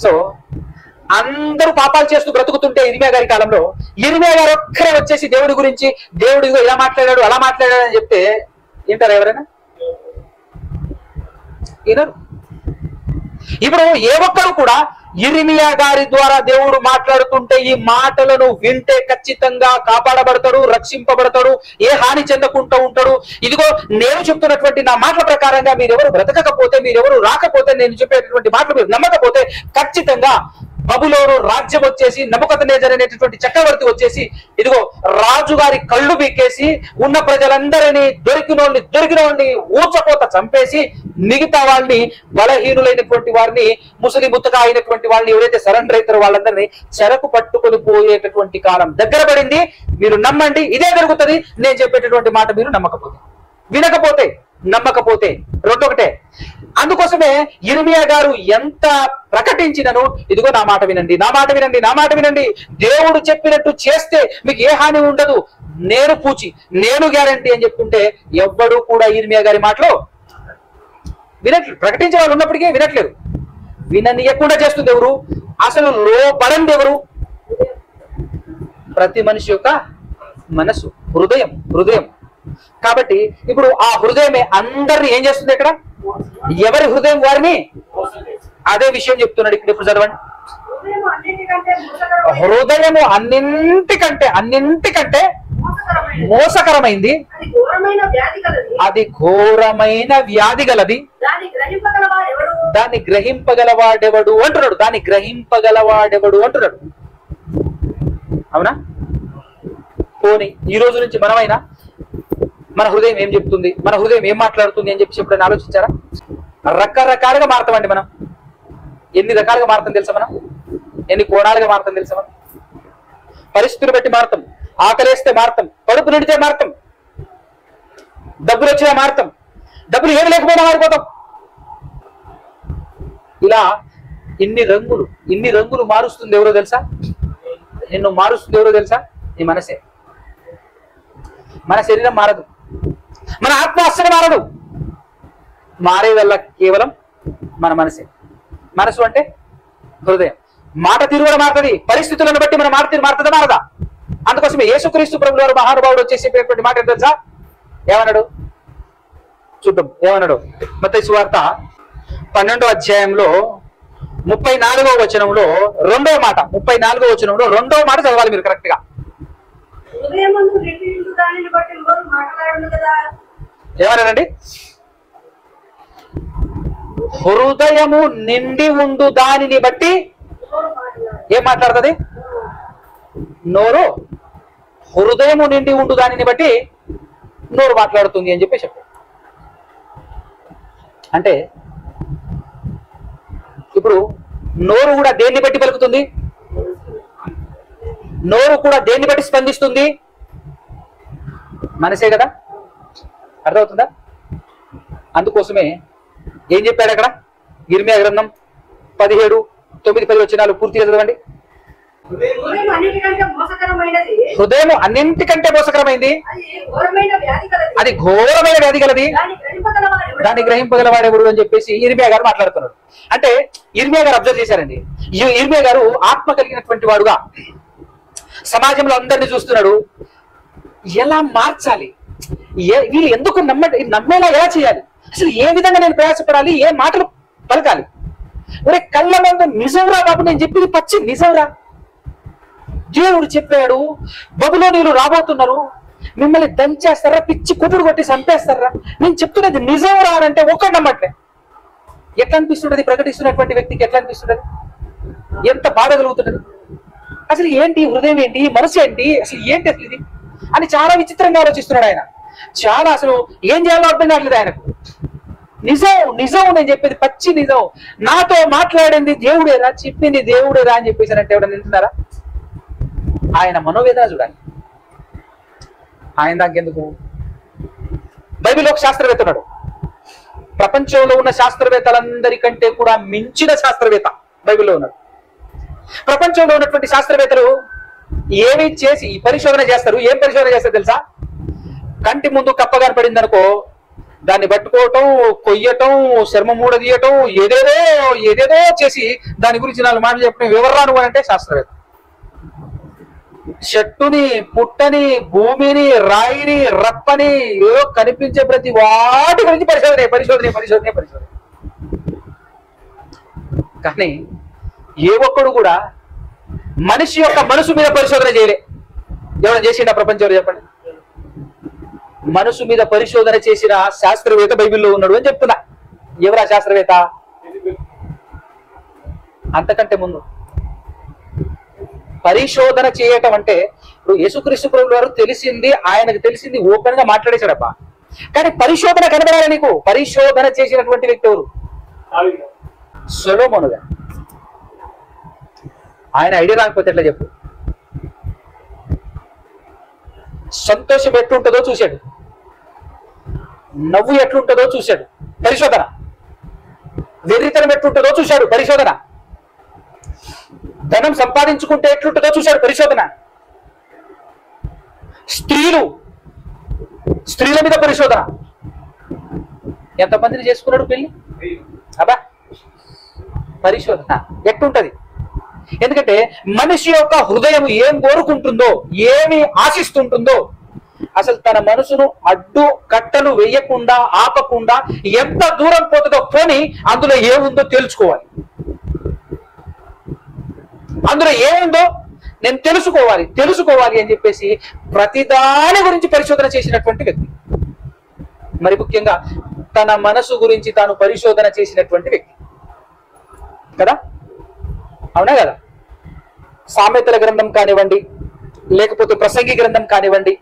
సో అందరూ పాపాలు చేస్తూ బ్రతుకుతుంటే ఇర్మియా గారి కాలంలో ఇర్మియా గారు ఒక్కరే వచ్చేసి దేవుడి గురించి, దేవుడు ఇలా మాట్లాడాడు అలా మాట్లాడాడు అని చెప్తే వింటారా ఎవరైనా? వినరు. ఇప్పుడు ఏ ఒక్కరు కూడా ఇర్మియా గారి ద్వారా దేవుడు మాట్లాడుతుంటే ఈ మాటలను వింటే ఖచ్చితంగా కాపాడబడతాడు, రక్షింపబడతాడు, ఏ హాని చెందకుండా ఉంటాడు. ఇదిగో నేను చెప్తున్నటువంటి నా మాటల ప్రకారంగా మీరెవరు బ్రతకకపోతే, మీరెవరు రాకపోతే, నేను చెప్పేటటువంటి మాటలు మీరు నమ్మకపోతే ఖచ్చితంగా బబులోను రాజ్యం వచ్చేసి నెబుకద్నెజర్ అనేటటువంటి చక్రవర్తి వచ్చేసి ఇదిగో రాజుగారి కళ్ళు పీకేసి ఉన్న ప్రజలందరినీ దొరికినోళ్ళని ఊచపోత చంపేసి మిగతా వాళ్ళని బలహీనులైనటువంటి వారిని ముసలి ముత్తగా అయినటువంటి వాళ్ళని ఎవరైతే సరెండర్ అవుతారో వాళ్ళందరినీ చెరకు పట్టుకొని పోయేటటువంటి కాలం దగ్గర పడింది. మీరు నమ్మండి, ఇదే జరుగుతుంది. నేను చెప్పేటటువంటి మాట మీరు వినకపోతే నమ్మకపోతే రెండొకటే. అందుకోసమే ఇర్మియా గారు ఎంత ప్రకటించినను ఇదిగో నా మాట వినండి, నా మాట వినండి, నా మాట వినండి, దేవుడు చెప్పినట్టు చేస్తే మీకు ఏ హాని ఉండదు, నేను పూచి, నేను గ్యారంటీ అని చెప్తుంటే ఎవ్వడూ కూడా ఇర్మియా గారి మాటలో వినట్లేదు. ప్రకటించే వాళ్ళు ఉన్నప్పటికీ వినట్లేరు. విననీయకుండా చేస్తుంది ఎవరు? అసలు లోపడంది ఎవరు? ప్రతి మనిషి యొక్క మనసు, హృదయం. కాబట్టి ఇప్పుడు ఆ హృదయమే అందరిని ఏం చేస్తుంది? ఇక్కడ ఎవరి హృదయం వారిని, అదే విషయం చెప్తున్నాడు ఇక్కడ. ఇప్పుడు చదవండి. హృదయము అన్నింటికంటే మోసకరమైంది, అది ఘోరమైన వ్యాధి గలది, దాన్ని గ్రహింపగలవాడెవడు అంటున్నాడు. అవునా? పోనీ ఈ రోజు నుంచి మనమైనా మన హృదయం ఏం చెప్తుంది, మన హృదయం ఏం మాట్లాడుతుంది అని చెప్పి ఎప్పుడైనా ఆలోచించారా? రకరకాలుగా మారుతామండి మనం. ఎన్ని రకాలుగా మారుతాం తెలుసా? మనం ఎన్ని కోణాలుగా మారుతాం తెలుసా? మనం పరిస్థితులు బట్టి మారుతాం. ఆకలేస్తే మారుతాం, కడుపు నిండితే మారుతాం, డబ్బులు వచ్చినా మారుతాం, డబ్బులు ఏమి లేకపోయినా మారిపోతాం. ఇలా ఇన్ని రంగులు మారుస్తుంది ఎవరో తెలుసా? నిన్ను మారుస్తుంది ఎవరో తెలుసా? నీ మనసే. మన శరీరం మారదు, మన ఆత్మ అస్సలు మారదు. మారేదల్లా కేవలం మన మనసే. మనసు అంటే హృదయం. మాట తీరువన మారుతుంది, పరిస్థితులను బట్టి మన మాట తీరు మారుతుందా మారదా? అందుకోసమే యేసుక్రీస్తు ప్రభువు వారు మహానుభావుడు వచ్చేసేటటువంటి మాట ఏంటో తెలుసా? ఏమన్నాడు చూద్దాం. ఏమన్నాడు? మత్తయి సువార్త 12వ అధ్యాయంలో 34వ వచనంలో రెండవ మాట, 34వ వచనంలో రెండవ మాట చదవాలి మీరు కరెక్ట్ గా. ఏమన్నారండి? హృదయము నిండి ఉండు దానిని బట్టి ఏం మాట్లాడుతుంది? నోరు. హృదయము నిండి ఉండు దానిని బట్టి నోరు మాట్లాడుతుంది అని చెప్పి చెప్పారు. అంటే ఇప్పుడు నోరు కూడా దేన్ని బట్టి పలుకుతుంది? నోరు కూడా దేన్ని బట్టి స్పందిస్తుంది? మనసే కదా. అర్థమవుతుందా? అందుకోసమే ఏం చెప్పాడు అక్కడ? ఇర్మియా గ్రంథం 17:9-10 వచనాలు పూర్తిగా చదవండి. హృదయం అన్నింటికంటే మోసకరమైంది, అది ఘోరమైన వ్యాధి గలది, దాన్ని గ్రహింపగలవాడెవడు అని చెప్పేసి ఇర్మియా గారు మాట్లాడుతున్నాడు. అంటే ఇర్మియా గారు అబ్జర్వ్ చేశారండి. ఇర్మియా గారు ఆత్మ కలిగినటువంటి వాడుగా సమాజంలో అందరినీ చూస్తున్నాడు. ఎలా మార్చాలి, వీళ్ళు ఎందుకు నమ్మేలా ఎలా చేయాలి, అసలు ఏ విధంగా నేను ప్రయాసపడాలి, ఏ మాటలు పలకాలి. ఒరే కళ్ళ ముందు నిజంరా బాబు, నేను చెప్పింది పచ్చి నిజంరా. దేవుడు చెప్పాడు బబులోనీయులు రాబోతున్నారు, మిమ్మల్ని దంచేస్తారా, పిచ్చి కుదురు కొట్టి చంపేస్తారా, నేను చెప్తున్నది నిజం రా అంటే ఒక్కటి నమ్మట్లే. ఎట్లా అనిపిస్తున్నది? ప్రకటిస్తున్నటువంటి వ్యక్తికి ఎట్లా అనిపిస్తున్నది? ఎంత బాధ కలుగుతున్నది? అసలు ఏంటి హృదయం, ఏంటి మనసు, ఏంటి అసలు ఏంటి అసలు ఇది అని చాలా విచిత్రంగా ఆలోచిస్తున్నాడు ఆయన. చాలా అసలు ఏం చేయాలో అర్థం కావట్లేదు ఆయనకు. నిజం నేను చెప్పేది పచ్చి నిజం, నాతో మాట్లాడింది దేవుడేరా, చెప్పింది దేవుడేరా అని చెప్పేసారంటే ఎవరైనా వింటున్నారా? ఆయన మనోవేదన చూడాలి. ఆయన దాకెందుకు? బైబిల్లో ఒక శాస్త్రవేత్త ఉన్నాడు. ప్రపంచంలో ఉన్న శాస్త్రవేత్తలందరికంటే కూడా మించిన శాస్త్రవేత్త బైబిల్లో ఉన్నాడు. ప్రపంచంలో ఉన్నటువంటి శాస్త్రవేత్తలు ఏమి చేసి పరిశోధన చేస్తారు? ఏం పరిశోధన చేస్తారు తెలుసా? కంటి ముందు కప్ప కనపడింది అనుకో, దాన్ని పట్టుకోవటం, కొయ్యటం, చర్మం మూడదీయటం, ఏదేదో ఏదేదో చేసి దాని గురించి 4 మాటలు చెప్పడం వివరాలు అంటే శాస్త్రవేత్త. చెట్టుని, పుట్టని, భూమిని, రాయిని, రప్పని, ఏదో కనిపించే ప్రతి వాటి గురించి పరిశోధనే పరిశోధనే పరిశోధనే పరిశోధన. కానీ ఏ ఒక్కడు కూడా మనిషి యొక్క మనసు మీద పరిశోధన చేయలే. ఎవరైనా చేసిండా ప్రపంచంలో చెప్పండి? మనసు మీద పరిశోధన చేసిన శాస్త్రవేత్త బైబిల్లో ఉన్నాడు అని చెప్తున్నా. ఎవరా శాస్త్రవేత్త? అంతకంటే ముందు పరిశోధన చేయటం అంటే, ఇప్పుడు యేసుక్రీస్తు ప్రభువు వారు తెలిసింది, ఆయనకు తెలిసింది ఓపెన్ గా మాట్లాడేశాడబ్బా. కానీ పరిశోధన కనబడాలి నీకు. పరిశోధన చేసినటువంటి వ్యక్తి ఎవరు? సొలొమోను గారు. ఆయన ఐడియా రాకపోతే ఎట్లా చెప్పు? సంతోషం ఎట్లుంటుందో చూశాడు, నవ్వు ఎట్లుంటుందో చూశాడు, పరిశోధన. వెర్రితనం ఎట్లుంటుందో చూశాడు, పరిశోధన. ధనం సంపాదించుకుంటే ఎట్లుంటుందో చూశాడు, పరిశోధన. స్త్రీల మీద పరిశోధన. ఎంతమందిని చేసుకున్నాడు పెళ్లి? అబ్బా, పరిశోధన ఎట్లుంటది? ఎందుకంటే మనిషి యొక్క హృదయం ఏం కోరుకుంటుందో, ఏమి ఆశిస్తుంటుందో, అసలు తన మనసును అడ్డు కట్టలు వేయకుండా, ఆపకుండా ఎంత దూరం పోతుందో పోని అందులో ఏముందో తెలుసుకోవాలి. అందులో ఏముందో నేను తెలుసుకోవాలి అని చెప్పేసి ప్రతిదాని గురించి పరిశోధన చేసినటువంటి వ్యక్తి. మరి ముఖ్యంగా తన మనసు గురించి తాను పరిశోధన చేసినటువంటి వ్యక్తి కదా, అవునా కదా? సామెతల గ్రంథం కానివ్వండి, లేకపోతే ప్రసంగి గ్రంథం కానివ్వండి,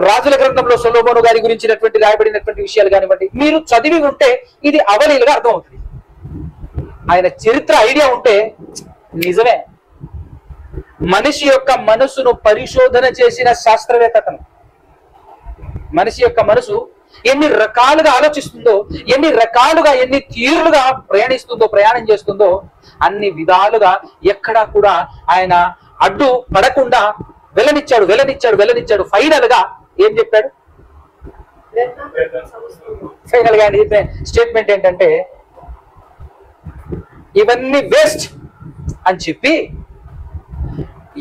రాజుల గ్రంథంలో సొలొమోను గారి గురించినటువంటి రాయబడినటువంటి విషయాలు కానివ్వండి, మీరు చదివి ఉంటే ఇది అవలీలుగా అర్థమవుతుంది. ఆయన చరిత్ర ఐడియా ఉంటే నిజమే. మనిషి యొక్క మనసును పరిశోధన చేసిన శాస్త్రవేత్త అతను. మనిషి యొక్క మనసు ఎన్ని రకాలుగా ఆలోచిస్తుందో, ఎన్ని రకాలుగా, ఎన్ని తీరులుగా ప్రయాణం చేస్తుందో, అన్ని విధాలుగా ఎక్కడా కూడా ఆయన అడ్డు పడకుండా వెళ్ళనిచ్చాడు. ఫైనల్ గా ఏం చెప్పాడు? ఫైనల్ గా ఆయన చెప్పిన స్టేట్మెంట్ ఏంటంటే, ఇవన్నీ వేస్ట్ అని చెప్పి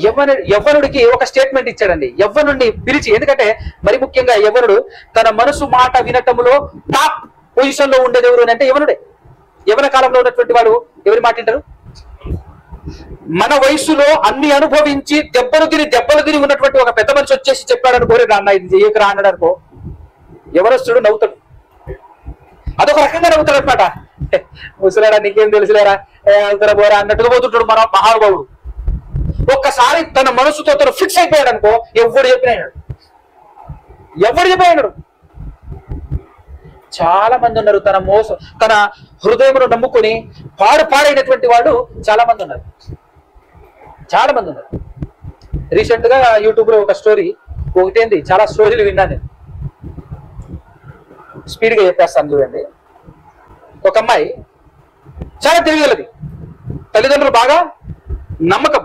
యవ్వనుడికి ఒక స్టేట్మెంట్ ఇచ్చాడండి. యవ్వనుడిని పిలిచి, ఎందుకంటే మరి ముఖ్యంగా యవ్వనుడు తన మనసు మాట వినటంలో టాప్ పొజిషన్ లో ఉండేది ఎవరు అంటే యవ్వనుడే. యవ్వన కాలంలో ఉన్నటువంటి వాడు ఎవరి మాట వింటారు? మన వయసులో అన్ని అనుభవించి దెబ్బలు తిని ఉన్నటువంటి ఒక పెద్ద మనిషి వచ్చేసి చెప్పాడు అనుకోరే, నాన్న ఇది చెయ్యకరా అన్నాడు అనుకో, యవనస్తుడు నవ్వుతాడు. అదొక రకంగా నవ్వుతాడు అనమాట. ముసలారా నీకేం తెలుసులేరా, అవుతారా బోరా అన్నట్టుగా పోతుంటాడు మన మహానుభావుడు. ఒక్కసారి తన మనసుతో తను ఫిక్స్ అయిపోయాడు అనుకో, ఎవడు చెప్పినాడు. చాలా మంది ఉన్నారు తన హృదయమును నమ్ముకొని పాడైనటువంటి వాడు చాలా మంది ఉన్నారు. రీసెంట్ గా యూట్యూబ్ లో ఒక స్టోరీ ఒకటేంది, చాలా స్టోరీలు విన్నాను నేను, స్పీడ్ గా చెప్పేస్తాను చూడండి. ఒక అమ్మాయి చాలా తెలియగలది, తల్లిదండ్రులు బాగా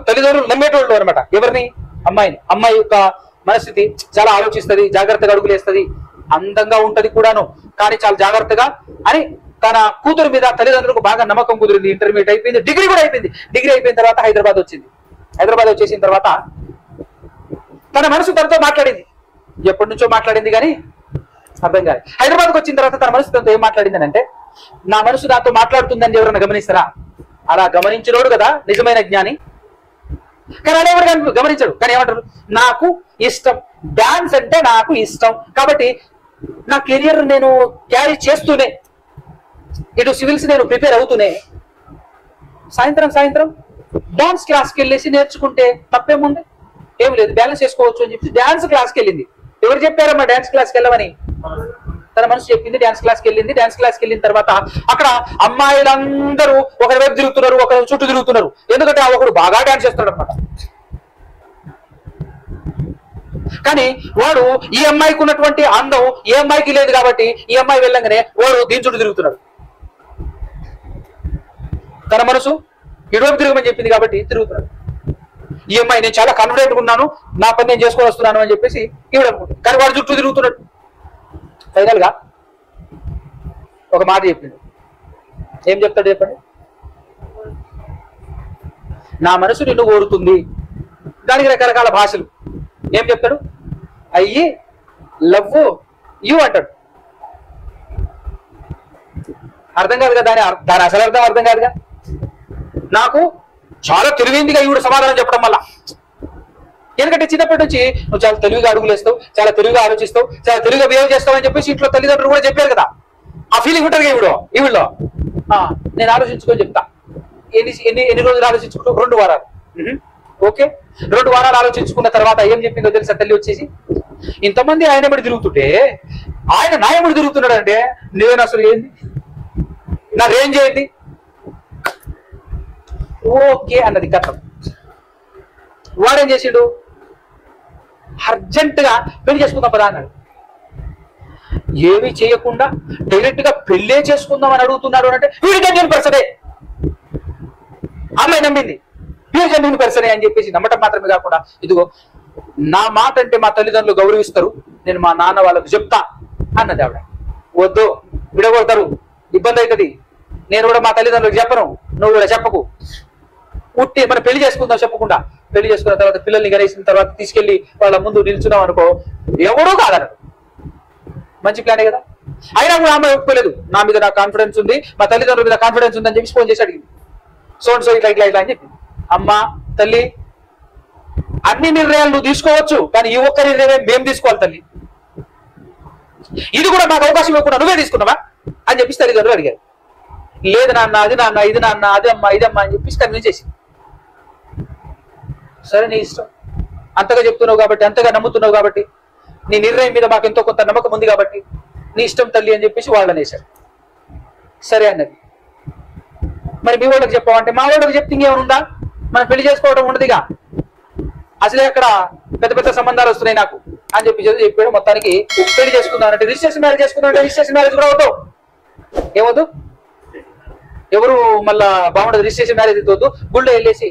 తల్లిదండ్రులు నమ్మేటోళ్ళు అనమాట. ఎవరిని? అమ్మాయిని. అమ్మాయి యొక్క మనస్థితి చాలా ఆలోచిస్తుంది, జాగ్రత్తగా అడుగులేస్తుంది, అందంగా ఉంటది కూడాను, కానీ చాలా జాగ్రత్తగా అని తన కూతురు మీద తల్లిదండ్రులకు బాగా నమ్మకం కుదిరింది. ఇంటర్మీడియట్ అయిపోయింది, డిగ్రీ కూడా అయిపోయింది. డిగ్రీ అయిపోయిన తర్వాత హైదరాబాద్ వచ్చేసిన తర్వాత తన మనసు తనతో మాట్లాడింది. ఎప్పటి నుంచో మాట్లాడింది కానీ అర్థం కాదు. హైదరాబాద్కి వచ్చిన తర్వాత తన మనసు తనతో ఏం మాట్లాడిందని అంటే, నా మనసు నాతో మాట్లాడుతుందని ఎవరైనా గమనిస్తారా? అలా గమనించినోడు కదా నిజమైన జ్ఞాని. కానీ అలా ఎవరు గమనించడు. కానీ ఏమంటారు? నాకు ఇష్టం, డాన్స్ అంటే నాకు ఇష్టం, కాబట్టి నా కెరియర్ నేను క్యారీ చేస్తూనే, ఇటు సివిల్స్ నేను ప్రిపేర్ అవుతూనే సాయంత్రం డాన్స్ క్లాస్కి వెళ్ళేసి నేర్చుకుంటే తప్పేముంది? ఏం లేదు, బ్యాలెన్స్ చేసుకోవచ్చు అని చెప్పి డాన్స్ క్లాస్కి వెళ్ళింది. ఎవరు చెప్పారమ్మా డాన్స్ క్లాస్కి వెళ్ళమని? తన మనసు చెప్పింది. డాన్స్ క్లాస్కి వెళ్ళిన తర్వాత అక్కడ అమ్మాయిలందరూ ఒకరి వైపు తిరుగుతున్నారు, ఒకరి చుట్టూ తిరుగుతున్నారు. ఎందుకంటే ఆ ఒకడు బాగా డాన్స్ చేస్తాడు అనమాట. కానీ వాడు ఈ అమ్మాయికి ఉన్నటువంటి అందం ఏ అమ్మాయికి లేదు కాబట్టి ఈ అమ్మాయి వెళ్ళంగానే వాడు దీని చుట్టూ తిరుగుతున్నాడు. తన మనసు ఇటువైపు తిరగమని చెప్పింది కాబట్టి తిరుగుతున్నాడు. ఈ అమ్మాయి నేను చాలా కాన్ఫిడెంట్గా ఉన్నాను, నా పని నేను చేసుకొని వస్తున్నాను అని చెప్పేసి ఈవిడ అనుకుంటాడు. కానీ వాడు చుట్టూ తిరుగుతున్నాడు. ఫైనల్ గా ఒక మాట చెప్పిండు. ఏం చెప్తాడు చెప్పండి? నా మనసు నిన్ను కోరుతుంది. దానికి రకరకాల భాషలు. ఏం చెప్తాడు? అయ్యి లవ్ యు అంటాడు. అర్థం కాదుగా, దాని అసలు అర్థం కాదుగా. నాకు చాలా తెలివిందిగా ఈవిడ సమాధానం చెప్పడం వల్ల. ఎందుకంటే చిన్నప్పటి నుంచి నువ్వు చాలా తెలివిగా అడుగులేస్తావు, చాలా తెలివిగా ఆలోచిస్తావు, చాలా తెలివిగా బిహేవ్ చేస్తావు అని చెప్పేసి ఇంట్లో తల్లిదండ్రులు కూడా చెప్పారు కదా. ఆ ఫీలింగ్ ఉంటుంది ఈవిడలో. నేను ఆలోచించుకొని చెప్తా. ఎన్ని రోజులు ఆలోచించుకుంటూ? 2 వారాలు. ఓకే, 2 వారాలు ఆలోచించుకున్న తర్వాత ఏం చెప్పిందో తెలుసా తల్లి వచ్చేసి? ఇంతమంది ఆయన ఎమ్మడి తిరుగుతుంటే ఆయన నా ఎమ్మడి తిరుగుతున్నాడు అంటే నేను అసలు ఏంది, నా రేంజ్ ఏంటి? ఓకే అన్నది కథ. వాడేం చేసిండు? అర్జెంట్ గా పెళ్లి చేసుకుందాం పదా అన్నాడు. ఏమీ చేయకుండా డైరెక్ట్ గా పెళ్లే చేసుకుందాం అని అడుగుతున్నాడు అంటే వీడి జెన్యూన్ పర్సనే. అమ్మాయి నమ్మింది వీడి జెన్యూన్ పర్సనే అని చెప్పేసి నమ్మటం మాత్రమే కాకుండా, ఇదిగో నా మాట అంటే మా తల్లిదండ్రులు గౌరవిస్తారు, నేను మా నాన్న వాళ్ళకు చెప్తా అన్నది ఆవిడ. వద్దు, విడగొడతారు, ఇబ్బంది అవుతుంది, నేను కూడా మా తల్లిదండ్రులకు చెప్పను, నువ్వు కూడా చెప్పకు. ఉట్టి మనం పెళ్లి చేసుకుందాం చెప్పకుండా, పెళ్లి చేసుకున్న తర్వాత పిల్లల్ని గనేసిన తర్వాత తీసుకెళ్లి వాళ్ళ ముందు నిల్చున్నాం అనుకో, ఎవడో కాదన్నాడు. మంచి ప్లానే కదా. అయినా కూడా అమ్మాయి ఒప్పుకోలేదు. నా మీద నాకు కాన్ఫిడెన్స్ ఉంది, మా తల్లిదండ్రుల మీద కాన్ఫిడెన్స్ ఉంది అని చెప్పి ఫోన్ చేసి అడిగింది. సో ఇట్లా అని చెప్పి, అమ్మా తల్లి అన్ని నిర్ణయాలు నువ్వు తీసుకోవచ్చు, కానీ ఈ ఒక్క నిర్ణయం మేము తీసుకోవాలి తల్లి, ఇది కూడా మాకు అవకాశం ఇవ్వకుండా నువ్వే తీసుకున్నావా అని చెప్పేసి తల్లిదండ్రులు అడిగారు. లేదు నాన్న, అది నాన్న, ఇది నాన్న, అది అమ్మ, ఇదమ్మా అని చెప్పేసి కన్విన్స్ చేసింది. సరే నీ ఇష్టం, అంతగా చెప్తున్నావు కాబట్టి, అంతగా నమ్ముతున్నావు కాబట్టి, నీ నిర్ణయం మీద మాకు ఎంతో కొంత నమ్మకం ఉంది కాబట్టి నీ ఇష్టం తల్లి అని చెప్పేసి వాళ్ళని వేశారు. సరే అన్నది. మరి మీ వాళ్ళకి చెప్పామంటే, మా వాళ్ళకి చెప్తే ఇంకేమనుందా, మనం పెళ్లి చేసుకోవడం ఉండదుగా, అసలే అక్కడ పెద్ద పెద్ద సంబంధాలు వస్తున్నాయి నాకు అని చెప్పాడు. మొత్తానికి పెళ్లి చేసుకుందాం అంటే, రిజిస్ట్రేషన్ మ్యారేజ్ చేసుకుందాం అంటే రిజిస్ట్రేషన్ మ్యారేజ్ కూడా వద్దు. ఏమొద్దు, ఎవరు మళ్ళా బాగుండదు, రిజిస్ట్రేషన్ మ్యారేజ్ వద్దు, గుళ్ళో వెళ్ళేసి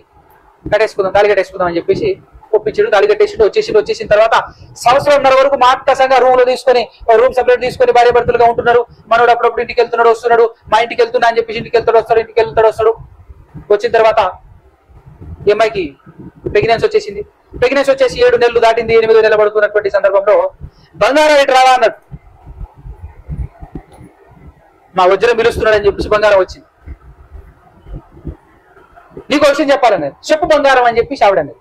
కట్టేసుకుందాం, తాళి కట్టేసుకుందాం అని చెప్పేసి ఒప్పించాడు. తాళి కట్టేసి వచ్చేసిన తర్వాత 1.5 సంవత్సరం వరకు మాటసంగా రూమ్ లో తీసుకొని, రూమ్ సపరేట్ తీసుకొని భార్య భర్తలుగా ఉంటున్నారు. మనోడు అప్పుడప్పుడు ఇంటికి వెళ్తున్నాడు, వస్తున్నాడు, మా ఇంటికి వెళ్తున్నా అని చెప్పేసి ఇంటికి వెళ్తాడు, వస్తాడు. వచ్చిన తర్వాత ఈ అమ్మాయికి ప్రెగ్నెన్సీ వచ్చేసింది. ప్రెగ్నెన్సీ వచ్చేసి 7 నెలలు దాటింది, 8 నెలలు పడుతున్నటువంటి సందర్భంలో బంగారం ఇటు రావా అన్నాడు. మా వజ్రం పిలుస్తున్నాడు అని చెప్పేసి బంగారం వచ్చింది. నీకు విషయం చెప్పాలన్నది, చెప్పు బంగారం అని చెప్పేసి ఆవిడన్నది.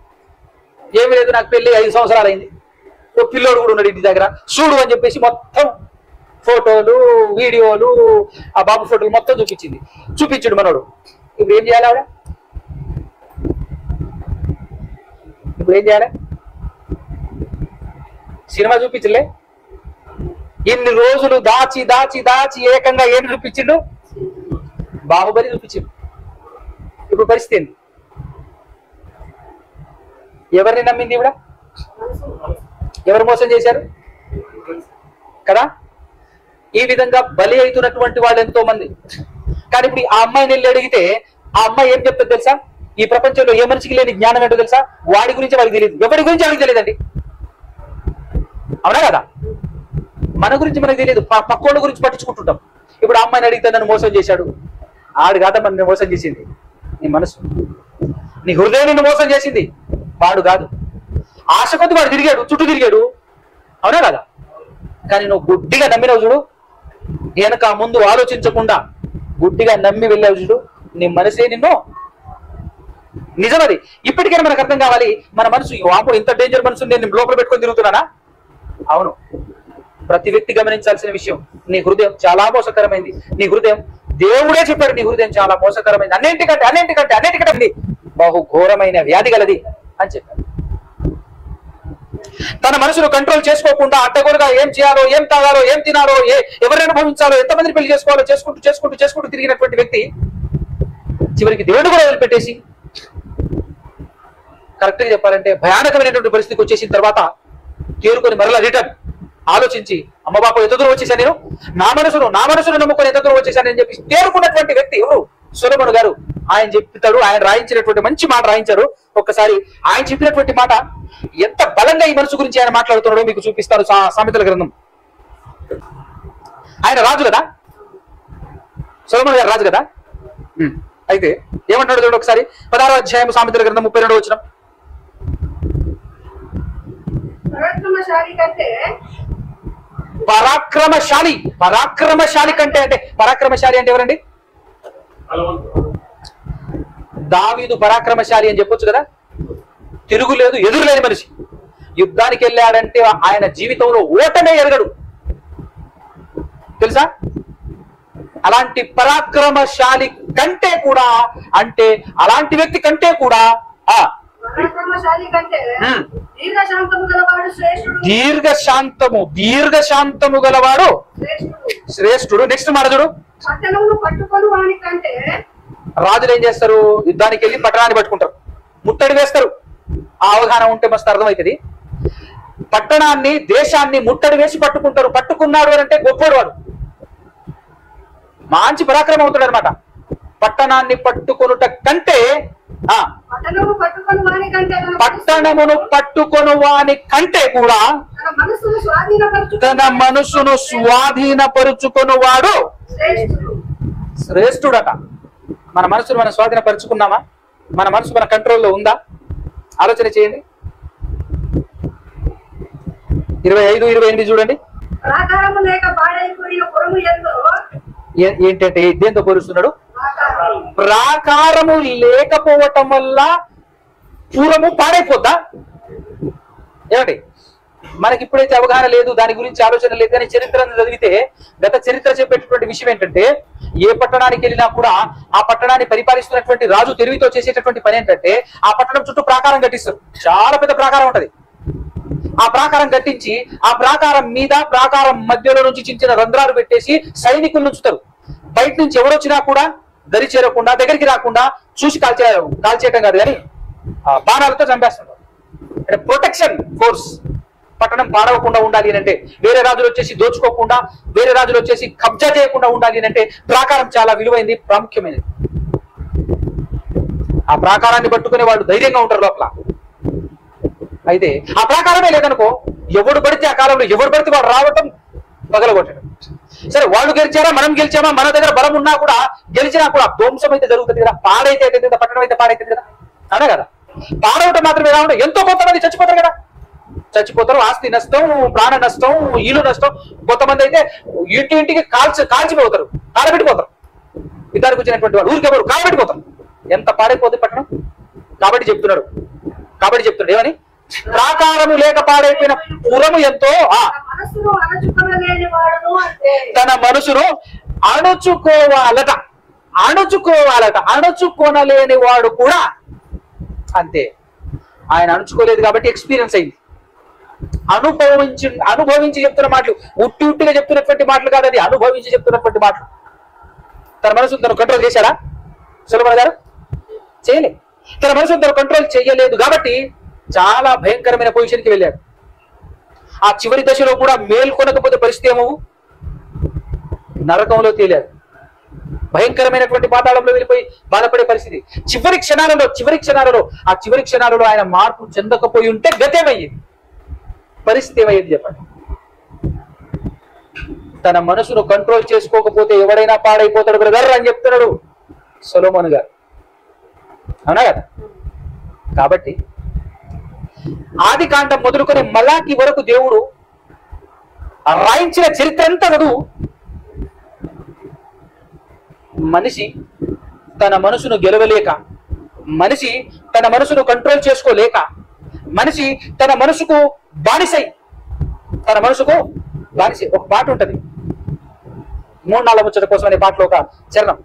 ఏమి లేదు, నాకు పెళ్లి 5 సంవత్సరాలు అయింది, ఓ పిల్లోడు కూడా ఉన్నాడు ఇంటి దగ్గర, చూడు అని చెప్పేసి మొత్తం ఫోటోలు, వీడియోలు, ఆ బాబు ఫోటోలు మొత్తం చూపించాడు మనోడు. ఇప్పుడు ఏం చేయాలి ఆవిడ? ఇప్పుడు ఏం చేయాలి? సినిమా చూపించలే, ఇన్ని రోజులు దాచి దాచి దాచి ఏకంగా ఏంటి చూపించిండు? బాహుబలి చూపించిండు. ఇప్పుడు పరిస్థితి ఏంటి? ఎవరిని నమ్మింది ఇవిడ? ఎవరు మోసం చేశారు కదా? ఈ విధంగా బలి అవుతున్నటువంటి వాళ్ళు ఎంతో మంది. కానీ ఇప్పుడు ఆ అమ్మాయిని వెళ్ళి అడిగితే ఆ అమ్మాయి ఏం చెప్తుంది తెలుసా? ఈ ప్రపంచంలో ఏ మనిషికి లేని జ్ఞానం ఏంటో తెలుసా? వాడి గురించి వాడికి తెలియదు, ఎవరి గురించి వాడికి తెలియదండి. అవునా కదా? మన గురించి మనకు తెలియదు, పక్కోళ్ళ గురించి పట్టించుకుంటుంటాం. ఇప్పుడు ఆ అమ్మాయిని అడిగితే నన్ను మోసం చేశాడు, ఆడు కాదా మన మోసం చేసింది, నీ మనసు, నీ హృదయం నిన్ను మోసం చేసింది, వాడు కాదు. ఆశ కొద్ది వాడు తిరిగాడు, చుట్టూ తిరిగాడు, అవునా కదా? కానీ నువ్వు గుడ్డిగా నమ్మినవు చూడు, వెనక ముందు ఆలోచించకుండా గుడ్డిగా నమ్మి వెళ్ళావు చూడు, నీ మనసే నిన్ను. నిజమది. ఇప్పటికైనా మనకు అర్థం కావాలి, మన మనసు వాము ఇంత డేంజర్ మనసు నేను లోపల పెట్టుకొని తిరుగుతున్నానా? అవును. ప్రతి వ్యక్తి గమనించాల్సిన విషయం, నీ హృదయం చాలా మోసకరమైంది. నీ హృదయం, దేవుడే చెప్పాడు, నీ హృదయం చాలా మోసకరమైంది, అన్నింటికంటే బహు ఘోరమైన వ్యాధి గలది అని చెప్పాడు. తన మనసును కంట్రోల్ చేసుకోకుండా అడ్డగోలుగా ఏం చేయాలో, ఏం తాగాలో, ఏం తినాలో, ఎవరిని అనుభవించాలో, ఎంతమందిని పెళ్లి చేసుకోవాలో చేసుకుంటూ తిరిగినటువంటి వ్యక్తి చివరికి దేవుడు కూడా వదిలిపెట్టేసి, కరెక్ట్ గా చెప్పాలంటే భయానకమైనటువంటి పరిస్థితికి వచ్చేసిన తర్వాత తేరుకొని మరలా రిటర్న్ ఆలోచించి, అమ్మ బాబు ఎంత దూరం వచ్చేసాను నేను, నా మనసును నమ్ముకొని ఎంత దూరం వచ్చేసాను అని చెప్పి తేరుకున్నటువంటి వ్యక్తి ఎవరు? సొలొమోను గారు. ఆయన చెప్తాడు, ఆయన రాయించినటువంటి మంచి మాట రాయించారు. ఒక్కసారి ఆయన చెప్పినటువంటి మాట ఎంత బలంగా ఈ మనసు గురించి ఆయన మాట్లాడుతున్నాడో మీకు చూపిస్తాను. సామెతల గ్రంథం. ఆయన రాజు కదా, సొలొమోను గారు రాజు కదా. అయితే ఏమంటాడు చూడండి ఒకసారి 16వ అధ్యాయం సామెతల గ్రంథం 32వ వచనం. పరాక్రమశాలి పరాక్రమశాలి కంటే అంటే పరాక్రమశాలి అంటే ఎవరండి? దావీదు పరాక్రమశాలి అని చెప్పొచ్చు కదా. తిరుగులేదు, ఎదురులేని మనిషి. యుద్ధానికి వెళ్ళాడంటే ఆయన జీవితంలో ఓటమే ఎరగడు, తెలుసా? అలాంటి పరాక్రమశాలి కంటే కూడా, అంటే అలాంటి వ్యక్తి కంటే కూడా దీర్ఘశాంతము గలవాడు శ్రేష్ఠుడు. నెక్స్ట్ మాట చూడు. రాజులు ఏం చేస్తారు? యుద్ధానికి వెళ్ళి పట్టణాన్ని పట్టుకుంటారు, ముట్టడి వేస్తారు. ఆ అవగాహన ఉంటే మస్తు అర్థమవుతుంది. పట్టణాన్ని, దేశాన్ని ముట్టడి వేసి పట్టుకుంటారు. పట్టుకున్నాడు అని అంటే గొప్పవాడు వాడు, మంచి పరాక్రమం అవుతాడు అనమాట. పట్టణాన్ని పట్టుకొనుట కంటే పట్టణమును పట్టుకొను వాని కంటే కూడా తన మనసును స్వాధీనపరుచుకొను వాడు శ్రేష్ఠుడట. మన మనసును మనం స్వాధీనపరుచుకున్నామా? మన మనసు మన కంట్రోల్లో ఉందా? ఆలోచన చేయండి. 25-28 చూడండి. ఏంటంటే దేంతో పోలుస్తున్నాడు? ప్రాకారము లేకపోవటం వల్ల పూర్వము పాడైపోద్దా? ఏమండి, మనకి ఇప్పుడైతే అవగాహన లేదు, దాని గురించి ఆలోచన లేదు. కానీ చరిత్రను చదివితే గత చరిత్ర చెప్పేటటువంటి విషయం ఏంటంటే, ఏ పట్టణానికి వెళ్ళినా కూడా ఆ పట్టణాన్ని పరిపాలిస్తున్నటువంటి రాజు తెలివితో చేసేటటువంటి పని ఏంటంటే, ఆ పట్టణం చుట్టూ ప్రాకారం కట్టిస్తారు. చాలా పెద్ద ప్రాకారం ఉంటది. ఆ ప్రాకారం కట్టించి ఆ ప్రాకారం మీద, ప్రాకారం మధ్యలో నుంచి చిన్న చిన్న రంధ్రాలు పెట్టేసి సైనికులు ఉంచుతారు. బయట నుంచి ఎవరొచ్చినా కూడా దరి చేరకుండా, దగ్గరికి రాకుండా చూసి కాల్చేయటం కాదు కానీ బాణాలతో చంపేస్తుంటారు. అంటే ప్రొటెక్షన్ ఫోర్స్. పట్టణం పాడవకుండా ఉండాలి అంటే, వేరే రాజులు వచ్చేసి దోచుకోకుండా, వేరే రాజులు వచ్చేసి కబ్జా చేయకుండా ఉండాలి అంటే ప్రాకారం చాలా విలువైంది, ప్రాముఖ్యమైనది. ఆ ప్రాకారాన్ని పట్టుకునే వాళ్ళు ధైర్యంగా ఉంటారు లోపల. అయితే ఆ ప్రాకారమే లేదనుకో, ఎవడు పడితే ఆ కాలంలో ఎవడు పడితే వాడు రావటం, పగలగొట్టడం. సరే, వాళ్ళు గెలిచారా, మనం గెలిచామా, మన దగ్గర బలం ఉన్నా కూడా, గెలిచినా కూడా ధ్వంసం అయితే జరుగుతుంది కదా, పాడైతే అవుతుంది కదా, పట్టణం అయితే పాడైతుంది కదా, అనే కదా. పాడవటం మాత్రమే కాకుండా ఎంతో కొంతమంది చచ్చిపోతారు కదా, చచ్చిపోతారు. ఆస్తి నష్టం, ప్రాణ నష్టం, ఇల్లు నష్టం. కొంతమంది అయితే ఇంటింటికి కాల్చిపోతారు, కాలబెట్టిపోతారు. యుద్ధానికి వచ్చినటువంటి వాళ్ళు ఊరికెవరు కాలబెట్టిపోతారు. ఎంత పాడైపోతుంది పట్టణం. కాబట్టి చెప్తున్నాడు ఏమని? ప్రాకారము లేక పాడైపోయిన పురము ఎంతో, తన మనసును అణుచుకోవాలట. అణుచుకోనలేని వాడు కూడా అంతే. ఆయన అణుచుకోలేదు కాబట్టి ఎక్స్పీరియన్స్ అయింది. అనుభవించి చెప్తున్న మాటలు, ఉట్టిగా చెప్తున్నటువంటి మాటలు కాదు, అది అనుభవించి చెప్తున్నటువంటి మాటలు. తన మనసును తను కంట్రోల్ చేశాడా సొలొమోను గారు? చేయలే. తన మనసును తను కంట్రోల్ చేయలేదు కాబట్టి చాలా భయంకరమైన పొజిషన్కి వెళ్ళాడు. ఆ చివరి దశలో కూడా మేల్కొనకపోతే పరిస్థితి ఏమో, నరకంలో తేలాడు. భయంకరమైనటువంటి పాతాళంలో వెళ్ళిపోయి బాధపడే పరిస్థితి. చివరి క్షణాలలో ఆయన మార్పు చెందకపోయి ఉంటే గతేమయ్యేది, పరిస్థితి ఏమయ్యేది చెప్పండి. తన మనసును కంట్రోల్ చేసుకోకపోతే ఎవడైనా పాడైపోతాడు బ్రదర్ అని చెప్తున్నాడు సొలొమోను గారు, అవునా కదా? కాబట్టి ఆది కాండం మొదలుకొని మలాకి వరకు దేవుడు రాయించిన చరిత్ర అంతా చదువు. మనిషి తన మనసును గెలవలేక, మనిషి తన మనసును కంట్రోల్ చేసుకోలేక, మనిషి తన మనసుకు బానిసై, ఒక పాట ఉంటది, 3 నాళ్ళ ముచ్చట కోసం అనే పాటలో ఒక చరణం.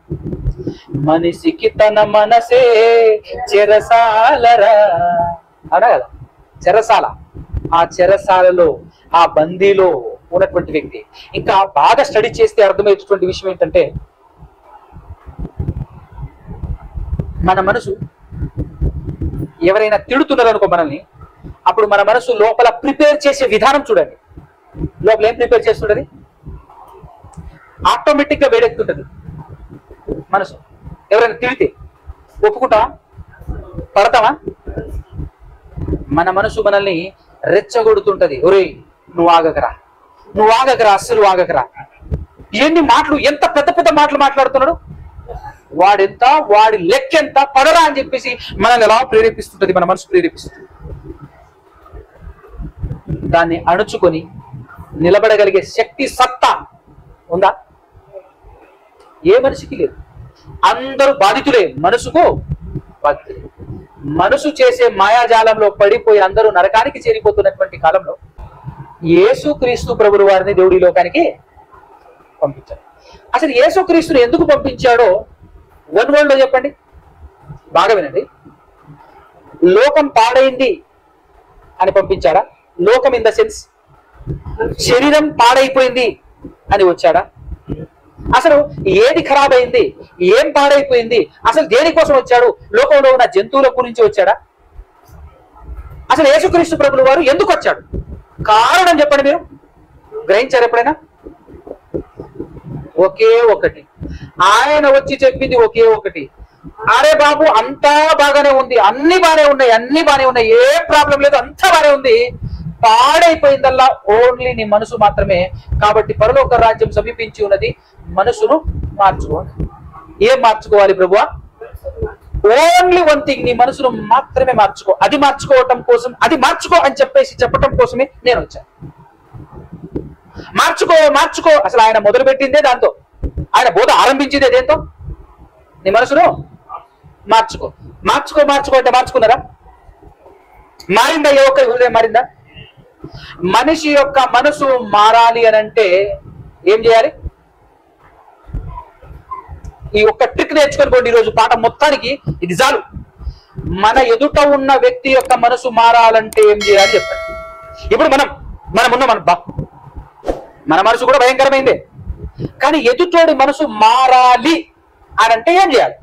మనిషికి తన మనసే చెరసాలరా, అనా కదా, చెరసాల. ఆ చెరసాలలో, ఆ బందీలో ఉన్నటువంటి వ్యక్తి. ఇంకా బాగా స్టడీ చేస్తే అర్థమయ్యేటటువంటి విషయం ఏంటంటే, మన మనసు ఎవరైనా తిడుతున్నారు అనుకో మనల్ని, అప్పుడు మన మనసు లోపల ప్రిపేర్ చేసే విధానం చూడండి. లోపల ఏం ప్రిపేర్ చేస్తుంటది? ఆటోమేటిక్ గా వేడెక్కుతుంటది మనసు. ఎవరైనా తిడితే ఒప్పుకుంటావా? పడతావా? మన మనసు మనల్ని రెచ్చగొడుతుంటది. ఒరేయ్, నువ్వు ఆగకరా, అస్సలు ఆగకరా. ఎన్ని మాటలు, ఎంత పెద్ద పెద్ద మాటలు మాట్లాడుతున్నాడు. వాడెంత, వాడి లెక్కెంత, పదరా అని చెప్పేసి మనల్ని ఎలా ప్రేరేపిస్తుంటది, మన మనసు ప్రేరేపిస్తుంది. దాన్ని అణుచుకొని నిలబడగలిగే శక్తి, సత్తా ఉందా? ఏ మనిషికి లేదు. అందరూ బాధితులే, మనసుకు బాధితులే. మనసు చేసే మాయాజాలంలో పడిపోయి అందరూ నరకానికి చేరిపోతున్నటువంటి కాలంలో యేసుక్రీస్తు ప్రభువు వారిని దేవుడి లోకానికి పంపించాడు. అసలు యేసుక్రీస్తుని ఎందుకు పంపించాడో వన్ వర్డ్ లో చెప్పండి, బాగా వినండి. లోకం పాడైంది అని పంపించాడా? లోకం ఇన్ ద సెన్స్ శరీరం పాడైపోయింది అని వచ్చాడా? అసలు ఏది ఖరాబ్ అయింది, ఏం పాడైపోయింది, అసలు దేనికోసం వచ్చాడు? లోకంలో ఉన్న జంతువుల గురించి వచ్చాడా? అసలు యేసుక్రీస్తు ప్రభువు వారు ఎందుకు వచ్చాడు? కారణం చెప్పండి. మీరు గ్రహించారు ఎప్పుడైనా? ఒకే ఒకటి. ఆయన వచ్చి చెప్పింది ఒకే ఒకటి. అరే బాబు, అంతా బాగానే ఉంది, అన్ని బాగానే ఉన్నాయి, ఏ ప్రాబ్లం లేదు, అంతా బాగానే ఉంది, పాడైపోయిందల్లా ఓన్లీ నీ మనసు మాత్రమే. కాబట్టి పరలోక రాజ్యం సమీపించి ఉన్నది, మనసును మార్చుకోవాలి. ఏం మార్చుకోవాలి ప్రభువా? ఓన్లీ వన్ థింగ్, నీ మనసును మాత్రమే మార్చుకో. అది మార్చుకోవటం కోసం, అది మార్చుకో అని చెప్పటం కోసమే నేను వచ్చాను. మార్చుకో. అసలు ఆయన మొదలు పెట్టిందే దాంతో, ఆయన బోధ ఆరంభించిందే దేంతో? నీ మనసును మార్చుకో అంటే మార్చుకున్నారా? మారిందా? ఏ ఒక్క హృదయం మారిందా? మనిషి యొక్క మనసు మారాలి అని అంటే ఏం చేయాలి? ఈ ఒక్క ట్రిక్ నేర్చుకొని పోండి. ఈరోజు పాఠం మొత్తానికి ఇది చాలు. మన ఎదుట ఉన్న వ్యక్తి యొక్క మనసు మారాలంటే ఏం చేయాలి చెప్పండి. ఇప్పుడు మన మనసు కూడా భయంకరమైందే, కానీ ఎదుటోడి మనసు మారాలి అని అంటే ఏం చేయాలి?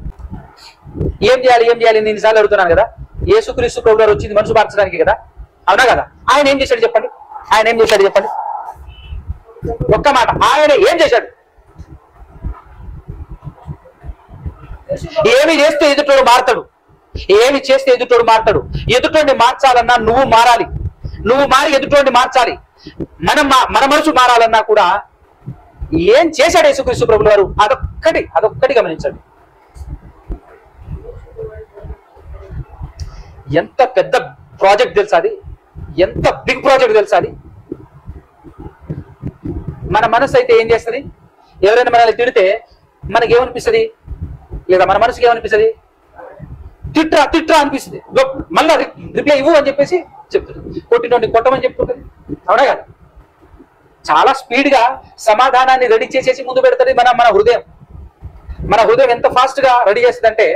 నేను ఇన్నిసార్లు అడుగుతున్నాను కదా. యేసుక్రీస్తు ప్రభువు గారు వచ్చింది మనసు మార్చడానికి కదా, అవునా కదా? ఆయన ఏం చేశాడు చెప్పండి? ఒక్క మాట, ఆయన ఏం చేశాడు? ఏమి చేస్తే ఎదుటోడు మారతాడు? ఎదుటోడిని మార్చాలన్నా నువ్వు మారాలి. నువ్వు మారి ఎదుటోడిని మార్చాలి. మన మనసు మారాలన్నా కూడా ఏం చేశాడు యేసుక్రీస్తు ప్రభువు వారు? అదొక్కటి గమనించండి. ఎంత పెద్ద ప్రాజెక్ట్ తెలుసా అది? ఎంత బిగ్ ప్రాజెక్ట్ తెలుసా అది? మన మనసు అయితే ఏం చేస్తుంది? ఎవరైనా మనల్ని తిడితే మనకేమనిపిస్తుంది? లేదా మన మనసుకి ఏమనిపిస్తుంది? తిట్రా అనిపిస్తుంది. మళ్ళీ రిప్లై ఇవ్వు అని చెప్పేసి చెప్తుంది. కొట్టమని చెప్పుకుంటుంది, అవునా కదా? చాలా స్పీడ్ గా సమాధానాన్ని రెడీ చేసేసి ముందు పెడుతుంది మన హృదయం. మన హృదయం ఎంత ఫాస్ట్ గా రెడీ చేస్తుంది అంటే,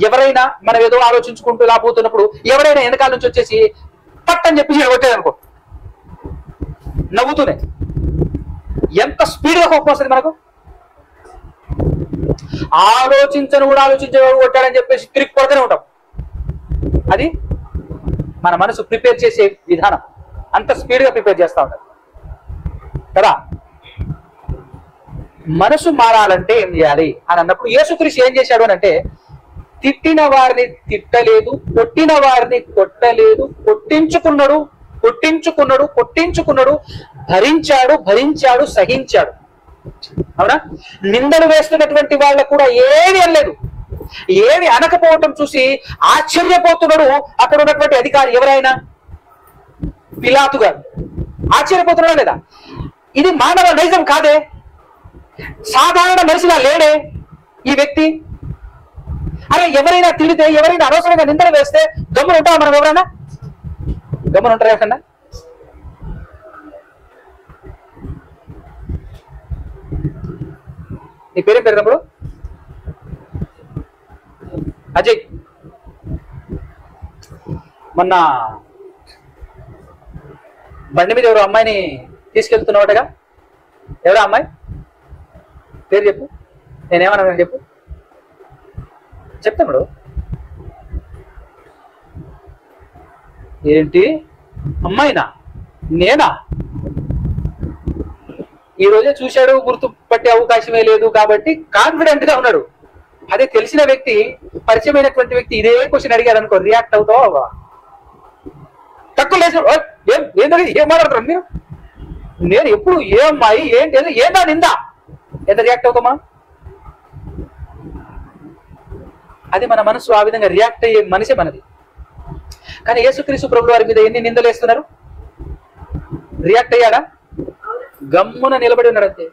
ఎవరైనా మనం ఏదో ఆలోచించుకుంటూ లాపోతున్నప్పుడు ఎవరైనా వెనకాల నుంచి వచ్చేసి పట్టని చెప్పి కొట్టేది అనుకో, నవ్వుతూనే ఎంత స్పీడ్ గా కోపం వస్తుంది మనకు. ఆలోచించను కొట్టాడని చెప్పేసి తిరిగి కొడుతూనే ఉంటాం. అది మన మనసు ప్రిపేర్ చేసే విధానం. అంత స్పీడ్ గా ప్రిపేర్ చేస్తూ ఉంటాం కదా. మనసు మారాలంటే ఏం చేయాలి అని అన్నప్పుడు యేసుక్రీస్తు ఏం చేశాడు అని అంటే, తిట్టిన వారిని తిట్టలేదు, కొట్టిన వారిని కొట్టలేదు, కొట్టించుకున్నాడు, భరించాడు, సహించాడు. అవునా? నిందలు వేస్తున్నటువంటి వాళ్ళకు కూడా ఏమి అనలేదు. ఏమి అనకపోవటం చూసి ఆశ్చర్యపోతున్నాడు అక్కడ ఉన్నటువంటి అధికారి. ఎవరైనా పిలాతు గారు ఆశ్చర్యపోతున్నాడా లేదా? ఇది మానవ నైజం కాదే, సాధారణ మనిషిలా లేడే ఈ వ్యక్తి. అరే, ఎవరైనా తిడితే, ఎవరైనా అనవసరంగా నిందలు వేస్తే గమ్మున ఉంటావా మనం? ఎవరైనా గమ్మున ఉంటారా? ఎవరన్నా నీ పేరేం పేరు తమ్ముడు? అజయ్. మొన్న బండి మీద ఎవరో అమ్మాయిని తీసుకెళ్తున్నావుటగా, ఎవరా అమ్మాయి పేరు చెప్పు. నేనేమన్నా చెప్పు, చెప్తాడు. ఏంటి అమ్మాయినా? నేనా? ఈ రోజే చూశాడు, గుర్తుపట్టే అవకాశమే లేదు కాబట్టి కాన్ఫిడెంట్ గా ఉన్నాడు. అదే తెలిసిన వ్యక్తి, పరిచయమైనటువంటి వ్యక్తి ఇదే క్వశ్చన్ అడిగారు అనుకో, రియాక్ట్ అవుతావా? తక్కువ లేదు. ఏం మాట్లాడుతున్నారు మీరు? నేను ఎప్పుడు ఏ అమ్మాయి ఏంటి ఏందా నిందా ఎంత రియాక్ట్ అవుతామా? అది మన మనసు ఆ విధంగా రియాక్ట్ అయ్యే మనిషే మనది. కానీ యేసుక్రీస్తు ప్రభువు వారి మీద ఎన్ని నిందలు వేస్తున్నారు? రియాక్ట్ అయ్యాడా? గమ్మున నిలబడి ఉన్నాడు అంతే.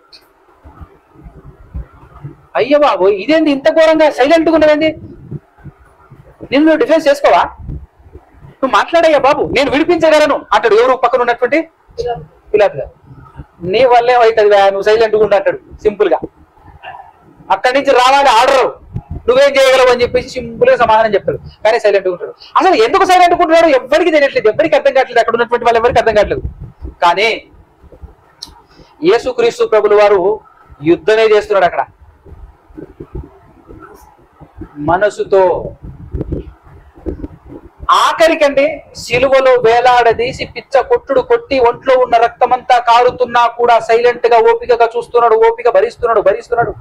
అయ్య బాబు ఇదేంది ఇంత ఘోరంగా సైలెంట్గా ఉన్నదేంది? నిన్ను డిఫెన్స్ చేసుకోవా? నువ్వు మాట్లాడయ్యా బాబు, నేను విడిపించగలను అంటాడు. ఎవరు పక్కన ఉన్నటువంటి పిలాతు గారు. నీ వల్లే అవుతుంది, నువ్వు సైలెంట్గా ఉండు అంటాడు సింపుల్ గా. అక్కడి నుంచి రావాలి ఆర్డర్, నువ్వేం చేయగలవు అని చెప్పేసి సింపుల్ గా సమాధానం చెప్తాడు. కానీ సైలెంట్గా ఉంటాడు. అసలు ఎందుకు సైలెంట్గా ఉంటున్నాడు ఎవరికి తెలియట్లేదు, ఎవరికి అర్థం కావట్లేదు, అక్కడ ఉన్నటువంటి వాళ్ళు ఎవరికి అర్థం కావట్లేదు. కానీ యేసుక్రీస్తు ప్రభులు వారు యుద్ధమే చేస్తున్నాడు అక్కడ మనసుతో. ఆఖరికంటే సిలువలో వేలాడదీసి పిచ్చ కొట్టుడు కొట్టి ఒంట్లో ఉన్న రక్తమంతా కారుతున్నా కూడా సైలెంట్ గా ఓపికగా చూస్తున్నాడు, ఓపిక భరిస్తున్నాడు.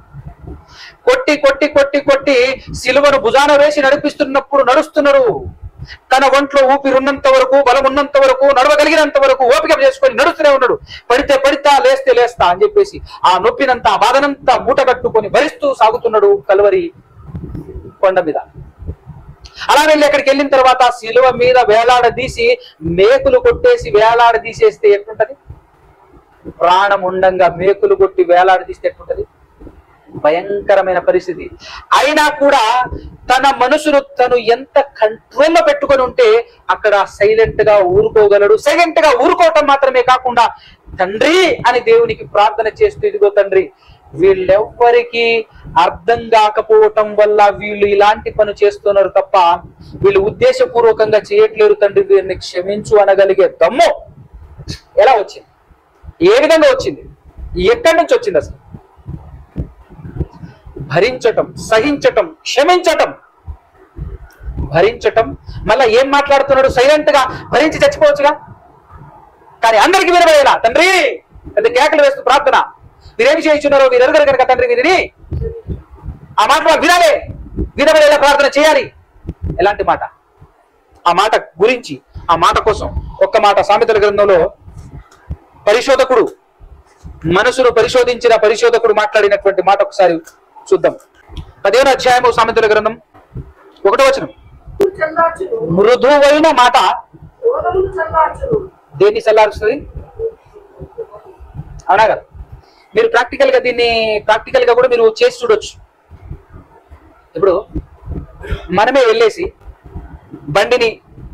కొట్టి కొట్టి కొట్టి కొట్టి సిలువను భుజాన వేసి నడుస్తున్నాడు. తన ఒంట్లో ఊపిరి ఉన్నంత వరకు, బలం ఉన్నంత వరకు, నడవగలిగినంత వరకు ఓపిక చేసుకొని నడుస్తూనే ఉన్నాడు. పడితే లేస్తా అని చెప్పేసి ఆ నొప్పినంతా ఆ బాధనంతా మూట కట్టుకొని భరిస్తూ సాగుతున్నాడు కల్వరి కొండ మీద. అలా వెళ్ళి అక్కడికి వెళ్ళిన తర్వాత సిలువ మీద వేలాడదీసి మేకులు కొట్టేసి వేలాడదీసేస్తే ఎట్లుంటది? ప్రాణం ఉండంగా మేకులు కొట్టి వేలాడదీస్తే ఎట్లుంటది? భయంకరమైన పరిస్థితి. అయినా కూడా తన మనసును తను ఎంత కంట్రోల్లో పెట్టుకొని ఉంటే అక్కడ సైలెంట్ గా ఊరుకోగలడు. సైలెంట్ గా ఊరుకోవటం మాత్రమే కాకుండా తండ్రి అని దేవునికి ప్రార్థన చేస్తూ, ఇదిగో తండ్రి, వీళ్ళెవ్వరికి అర్థం కాకపోవటం వల్ల వీళ్ళు ఇలాంటి పని చేస్తున్నారు తప్ప వీళ్ళు ఉద్దేశపూర్వకంగా చేయట్లేరు తండ్రి, వీరిని క్షమించు అనగలిగే దమ్ము ఎలా వచ్చింది? ఏ విధంగా వచ్చింది? ఎక్కడి నుంచి వచ్చింది? అసలు భరించటం, సహించటం, క్షమించటం, భరించటం. మళ్ళా ఏం మాట్లాడుతున్నాడు? సైలెంట్ గా భరించి చచ్చిపోవచ్చుగా, కానీ అందరికి వినబడేలా తండ్రి పెద్ద కేకలు వేస్తూ ప్రార్థన. వీరేమి చేయించున్నారో వీరు ఎరుగరు కనుక తండ్రి వీరిని. ఆ మాట వినబడేలా ప్రార్థన చేయాలి. ఎలాంటి మాట? ఆ మాట గురించి, ఆ మాట కోసం ఒక్క మాట సామెతల గ్రంథంలో పరిశోధకుడు, మనసును పరిశోధించిన పరిశోధకుడు మాట్లాడినటువంటి మాట ఒకసారి చూద్దాం. 10వ అధ్యాయము సామెతల గ్రంథం 1వ వచనం. మృదువైన మాట దేన్ని చల్లారుస్తుంది? అవునా కదా? మీరు ప్రాక్టికల్ గా కూడా మీరు చేసి చూడొచ్చు. ఇప్పుడు మనమే వెళ్ళేసి బండిని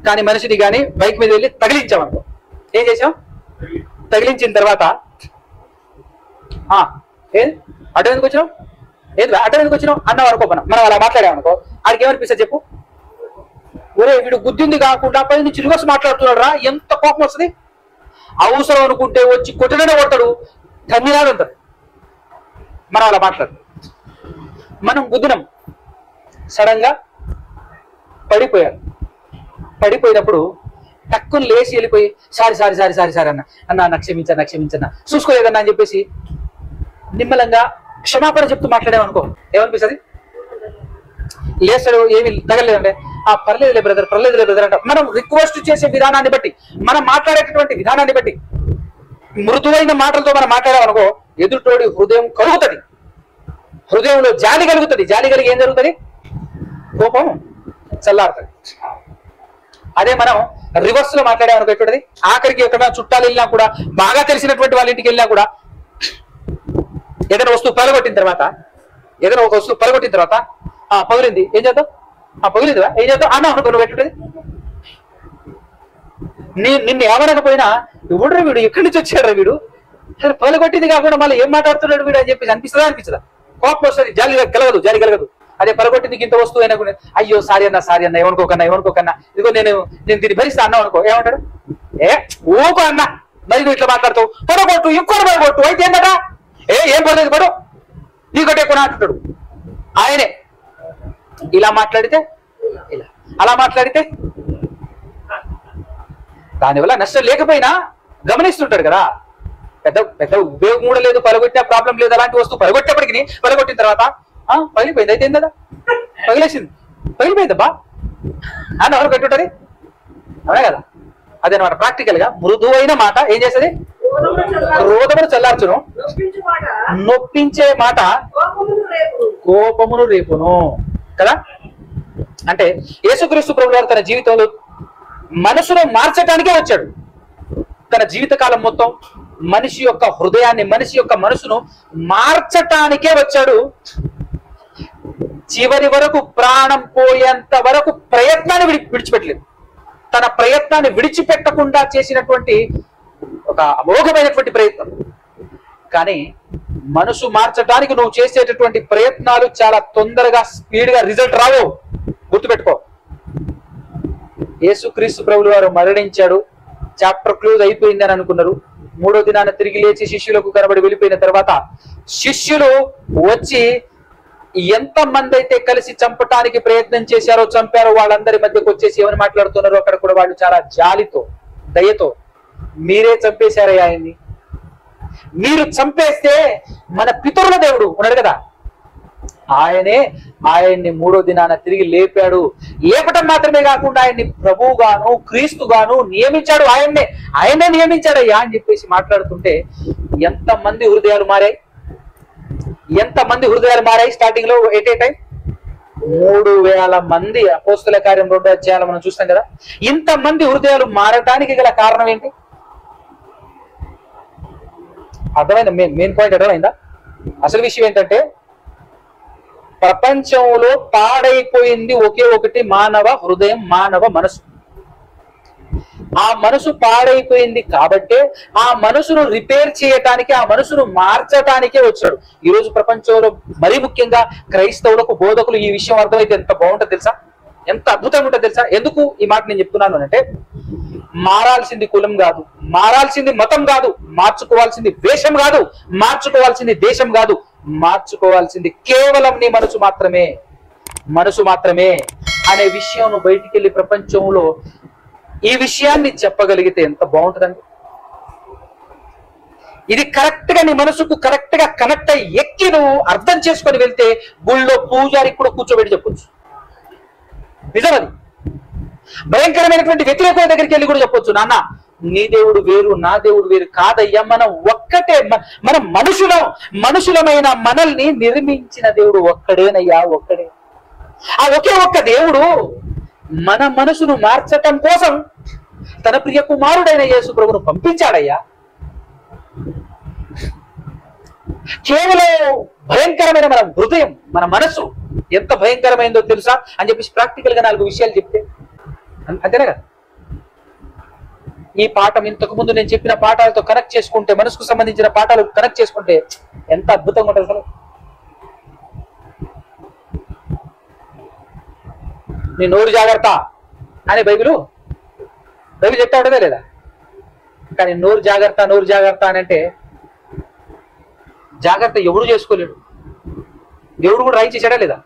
కానీ మనిషిని కానీ బైక్ మీద వెళ్ళి తగిలించామనుకో, ఏం చేసాం? తగిలించిన తర్వాత అటు ఎందుకు వచ్చినావు, అటు ఎందుకు వచ్చినావు అన్నావు అనుకో. మనం అలా మాట్లాడామనుకో, ఆడికి ఏమనిపిస్తుంది చెప్పు? ఒరే వీడు గుద్దింది కాకుండా పై నుంచి రివర్స్ మాట్లాడుతున్నాడు రా, ఎంత కోపం వస్తుంది. అవసరం అనుకుంటే వచ్చి కొట్టడనే కొడతాడు, తమ్మినాడు అంటారు. మనం అలా మాట్లాడు. మనం గుద్దినం, సడన్ గా పడిపోయినప్పుడు టక్కుని లేచి వెళ్ళిపోయి సారీ అన్న నాకు క్షమించన్నా చూసుకోలేదన్నా అని చెప్పేసి నిమ్మలంగా క్షమాపణ చెప్తూ మాట్లాడామనుకో, ఏమనిపిస్తుంది? లేస్తాడు, ఏమి తగలేదంటే పర్లేదులే బ్రదర్ అంట. మనం రిక్వెస్ట్ చేసే విధానాన్ని బట్టి, మనం మాట్లాడేటటువంటి విధానాన్ని బట్టి, మృదువైన మాటలతో మనం మాట్లాడామనుకో ఎదుటోడి హృదయం కలుగుతుంది, హృదయంలో జాలి కలుగుతుంది. జాలి కలిగి ఏం జరుగుతుంది? కోపం చల్లారుతుంది. అదే మనం రివర్స్ లో మాట్లాడామనుకో ఎటువంటిది? ఆఖరికి ఎక్కడైనా చుట్టాలు వెళ్ళినా కూడా, బాగా తెలిసినటువంటి వాళ్ళ ఇంటికి వెళ్ళినా కూడా ఏదైనా వస్తువు పగలగొట్టిన తర్వాత పగిలింది ఏం చేద్దాం? పగిలిందివా ఏం చేద్దాం అన్నా అనుకో. నువ్వు ఎట్లుంటది? నిన్ను ఏమనకపోయినా ఎవడు వీడు, ఎక్కడి నుంచి వచ్చాడు వీడు, సరే పగలగొట్టింది కాకుండా మళ్ళీ ఏం మాట్లాడుతున్నాడు వీడు అని చెప్పేసి అనిపిస్తుందా? కోపం వస్తుంది, జాలి కలగదు. అదే పగలగొట్టింది ఇంత వస్తువు అయినా కూడా అయ్యో సారీ అన్న ఏమనుకోకన్నా ఇదిగో నేను దీన్ని భరిస్తా అన్నావు అనుకో, ఏమంటాడు? ఊకో అన్నా, మరి నువ్వు ఇట్లా మాట్లాడుతావు, పడగొట్టు ఇంకోటి పడగొట్టు అయితే ఏంటట? ఏం పర్లేదు పడు, నీకంటే ఎక్కువ అంటున్నాడు ఆయనే. ఇలా మాట్లాడితే అలా మాట్లాడితే దానివల్ల నష్టం లేకపోయినా గమనిస్తుంటాడు కదా. పెద్ద ఉపయోగం కూడా లేదు, పగలగొట్టిన ప్రాబ్లం లేదు. అలాంటి వస్తువు పగలగొట్టిన తర్వాత పగిలిపోయింది అయితే ఏం కదా, పగిలిపోయిందబ్బా అని ఎవరు పెట్టుంటది? అవునా కదా? అదేనమాట ప్రాక్టికల్ గా మృదువైన మాట ఏం చేస్తుంది? క్రోధమును చల్లార్చును, నొప్పించే మాట కోపమును రేపును. కదా, అంటే యేసుక్రీస్తు ప్రభువారు తన జీవితంలో మనసును మార్చడానికే వచ్చాడు. తన జీవితకాలం మొత్తం మనిషి యొక్క హృదయాన్ని, మనిషి యొక్క మనసును మార్చటానికే వచ్చాడు. చివరి వరకు, ప్రాణం పోయేంత వరకు ప్రయత్నాన్ని విడిచిపెట్టలేదు. తన ప్రయత్నాన్ని విడిచిపెట్టకుండా చేసినటువంటి ఒక అమోఘమైనటువంటి ప్రయత్నం. కానీ మనసు మార్చడానికి నువ్వు చేసేటటువంటి ప్రయత్నాలు చాలా తొందరగా, స్పీడ్గా రిజల్ట్ రావు. గుర్తుపెట్టుకో. యేసుక్రీస్తు ప్రభువు వారు మరణించాడు, చాప్టర్ క్లోజ్ అయిపోయింది అని అనుకున్నారు. మూడో దినాన తిరిగి లేచి శిష్యులకు కనబడి వెళ్ళిపోయిన తర్వాత శిష్యులు వచ్చి ఎంత మంది అయితే కలిసి చంపటానికి ప్రయత్నం చేశారో, చంపారో, వాళ్ళందరి మధ్యకు వచ్చేసి ఏమని మాట్లాడుతున్నారో అక్కడ కూడా వాళ్ళు చాలా జాలితో, దయతో, మీరే చంపేశారయ్యా ఆయన్ని, మీరు చంపేస్తే మన పితరుల దేవుడు ఉన్నాడు కదా, ఆయన్ని మూడో దినాన తిరిగి లేపాడు. లేపటం మాత్రమే కాకుండా ఆయన్ని ప్రభువుగాను, క్రీస్తుగాను నియమించాడు. ఆయన్నే నియమించాడయ్యా అని చెప్పేసి మాట్లాడుతుంటే ఎంతమంది హృదయాలు మారాయి, ఎంతమంది హృదయాలు మారాయి. స్టార్టింగ్ లో ఎట్ ఏ టైం 3000 మంది. అపోస్తుల కార్యం 2వ అధ్యాయాలు మనం చూస్తాం కదా. ఇంతమంది హృదయాలు మారటానికి గల కారణం ఏంటి? అర్థమైందా? మెయిన్ పాయింట్ అర్థమైందా? అసలు విషయం ఏంటంటే, ప్రపంచంలో పాడైపోయింది ఒకే ఒకటి, మానవ హృదయం, మానవ మనసు. ఆ మనసు పాడైపోయింది కాబట్టే ఆ మనసును రిపేర్ చేయటానికి, ఆ మనసును మార్చటానికే వచ్చాడు. ఈరోజు ప్రపంచంలో మరీ ముఖ్యంగా క్రైస్తవులకు, బోధకులు ఈ విషయం అర్థమైతే ఎంత బాగుంటుంది తెలుసా, ఎంత అద్భుతంగా ఉంటుంది తెలుసా. ఎందుకు ఈ మాట నేను చెప్తున్నాను అంటే, మారాల్సింది కులం కాదు, మారాల్సింది మతం కాదు, మార్చుకోవాల్సింది వేషం కాదు, మార్చుకోవాల్సింది దేశం కాదు, మార్చుకోవాల్సింది కేవలం నీ మనసు మాత్రమే, మనసు మాత్రమే అనే విషయం బయటికి వెళ్ళి ప్రపంచంలో ఈ విషయాన్ని చెప్పగలిగితే ఎంత బాగుంటుందండి. ఇది కరెక్ట్ గా నీ మనసుకు కరెక్ట్ గా కనెక్ట్ అయ్యి ఎక్కి నువ్వు అర్థం చేసుకొని వెళ్తే గుళ్ళో పూజారికి కూడా కూర్చోబెట్టి చెప్పొచ్చు. నిజం అది. భయంకరమైనటువంటి వ్యతిరేకుల దగ్గరికి వెళ్ళి కూడా చెప్పొచ్చు, నాన్న నీ దేవుడు వేరు, నా దేవుడు వేరు కాదయ్యా, మనం ఒక్కటే, మనం మనుషులమైన మనల్ని నిర్మించిన దేవుడు ఒక్కడేనయ్యా, ఒక్కడే. ఆ ఒకే ఒక్క దేవుడు మన మనసును మార్చటం కోసం తన ప్రియ కుమారుడైన యేసు ప్రభువును పంపించాడయ్యా. కేవలం భయంకరమైన మన హృదయం, మన మనసు ఎంత భయంకరమైందో తెలుసా అని చెప్పేసి ప్రాక్టికల్ గా 4 విషయాలు చెప్తే అంతేనా కదా. ఈ పాఠం ఇంతకు ముందు నేను చెప్పిన పాఠాలతో కనెక్ట్ చేసుకుంటే, మనసుకు సంబంధించిన పాఠాలు కనెక్ట్ చేసుకుంటే ఎంత అద్భుతంగా ఉంటుంది అసలు. నీ నోరు జాగ్రత్త అని బైబిల్ చెప్తా ఉండదే లేదా? కానీ నోరు జాగ్రత్త అని అంటే జాగ్రత్త ఎవడు చేసుకోలేడు. దేవుడు కూడా రాయి చేశాడా లేదా?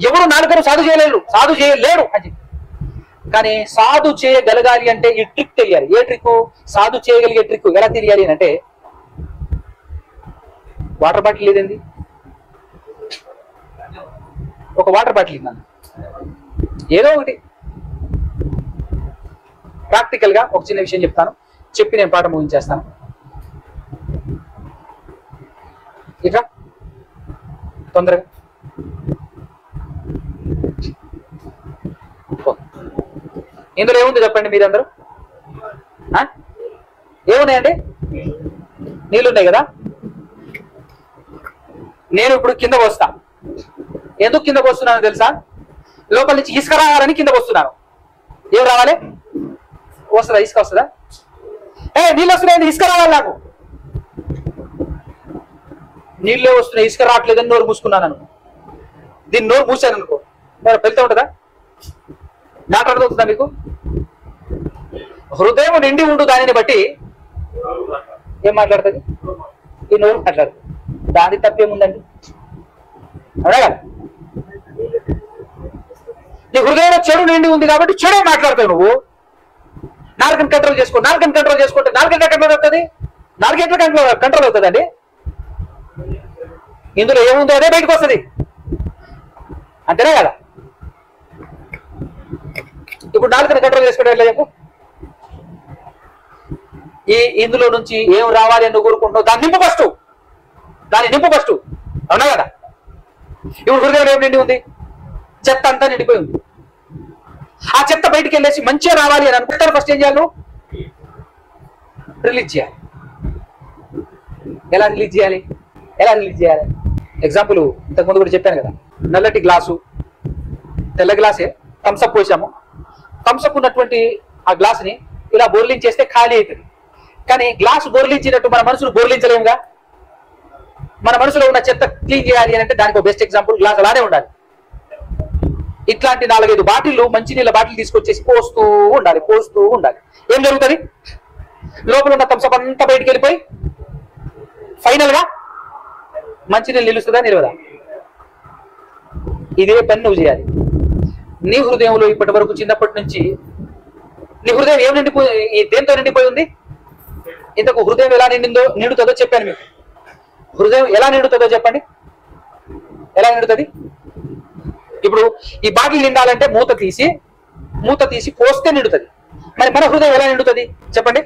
ఎవడు నాలుకను సాధు చేయలేడు అని చెప్పి. కానీ సాధు చేయగలగాలి అంటే ఈ ట్రిక్ తెలియాలి. ఏ ట్రిక్? సాధు చేయగలిగే ట్రిక్ ఎలా తెలియాలి అని అంటే, వాటర్ బాటిల్ లేదండి, ఒక వాటర్ బాటిల్ ఇన్నాను, ఏదో ఒకటి ప్రాక్టికల్ గా ఒక చిన్న విషయం చెప్తాను, చెప్పి నేను పాఠం ముగించేస్తాను. ఇట్లా తొందరగా ఇందులో ఏముంది చెప్పండి మీరందరూ? ఏమున్నాయండి? నీళ్ళున్నాయి కదా. నేను ఇప్పుడు కింద పోస్తా. ఎందుకు కింద పోస్తున్నానో తెలుసా? లోపల నుంచి ఇసుక రావాలని కింద పోస్తున్నాను. ఏం రావాలి? వస్తుందా? ఇసుక వస్తుందా? నీళ్ళు వస్తున్నాయి, ఇసుక రావాలి నాకు. నీళ్ళే వస్తున్నాయి, ఇసుక రావట్లేదని నోరు మూసుకున్నాను అనుకో, దీన్ని నోరు మూసాను అనుకో, మరి వెళ్తూ ఉంటుందా? డాక్టర్ అర్థమవుతుందా మీకు? హృదయం నిండి ఉండు దానిని బట్టి ఏం మాట్లాడుతుంది? ఈ నోరు మాట్లాడుతుంది. దాని తప్పేముందండి? అవునా కదా? నీ హృదయంలో చెడు నిండి ఉంది కాబట్టి చెడే మాట్లాడతావు నువ్వు. నాలుగని కంట్రోల్ చేసుకుంటే నాలుగు ఎట్లా కంట్రోల్ అవుతుంది? నాలుగు ఎట్లా కంట్రోల్ అవుతుందండి? ఇందులో ఏముందో అదే బయటకు వస్తుంది, అంతేనా కదా? ఇప్పుడు నాలుగని కంట్రోల్ చేసుకుంటే ఎట్లా చెప్పు? ఇందులో నుంచి ఏం రావాలి అని కోరుకుంటున్నావు, దాన్ని నింపు ఫస్ట్, దాన్ని నింపు ఫస్ట్. అవునా కదా? ఇప్పుడు హృదయం ఏం నిండి ఉంది? చెత్త అంతా నిండిపోయి ఉంది. ఆ చెత్త బయటికి వెళ్ళేసి మంచిగా రావాలి అని అనుకుంటారు. ఫస్ట్ ఏం చేయాలి? నువ్వు రిలీజ్ చేయాలి. ఎలా రిలీజ్ చేయాలి? ఎలా రిలీజ్ చేయాలి? ఎగ్జాంపుల్ ఇంతకుముందు కూడా చెప్పాను కదా, నల్లటి గ్లాసు, తెల్ల గ్లాసే థమ్సప్ పోసాము. థమ్సప్ ఉన్నటువంటి ఆ గ్లాసుని ఇలా బోర్లించేస్తే ఖాళీ అవుతుంది. కానీ గ్లాసు బోర్లించినట్టు మన మనసును బోర్లించలేముగా. మన మనసులో ఉన్న చెత్త క్లీన్ చేయాలి అని అంటే దానికి బెస్ట్ ఎగ్జాంపుల్ గ్లాస్ అలానే ఉండాలి. ఇట్లాంటి 4-5 బాటిల్లు, మంచినీళ్ళ బాటిల్ తీసుకొచ్చేసి పోస్తూ ఉండాలి, పోస్తూ ఉండాలి. ఏం జరుగుతుంది? లోపల ఉన్న థమ్సప్ అంతా బయటికి వెళ్ళిపోయి ఫైనల్ గా మంచినీళ్ళు నిలుస్తుందా, నిలవదా? ఇదే పని నువ్వు చేయాలి. నీ హృదయంలో ఇప్పటి వరకు చిన్నప్పటి నుంచి నీ హృదయం ఏం నిండిపోయి, దేంతో నిండిపోయి ఉంది? ఇంతకు హృదయం ఎలా నిండుతుందో చెప్పాను మీకు. హృదయం ఎలా నిండుతుందో చెప్పండి. ఎలా నిండుతుంది? ఇప్పుడు ఈ బాటిల్ నిండాలంటే మూత తీసి పోస్తే నిండుతుంది. మరి మన హృదయం ఎలా నిండుతుంది చెప్పండి?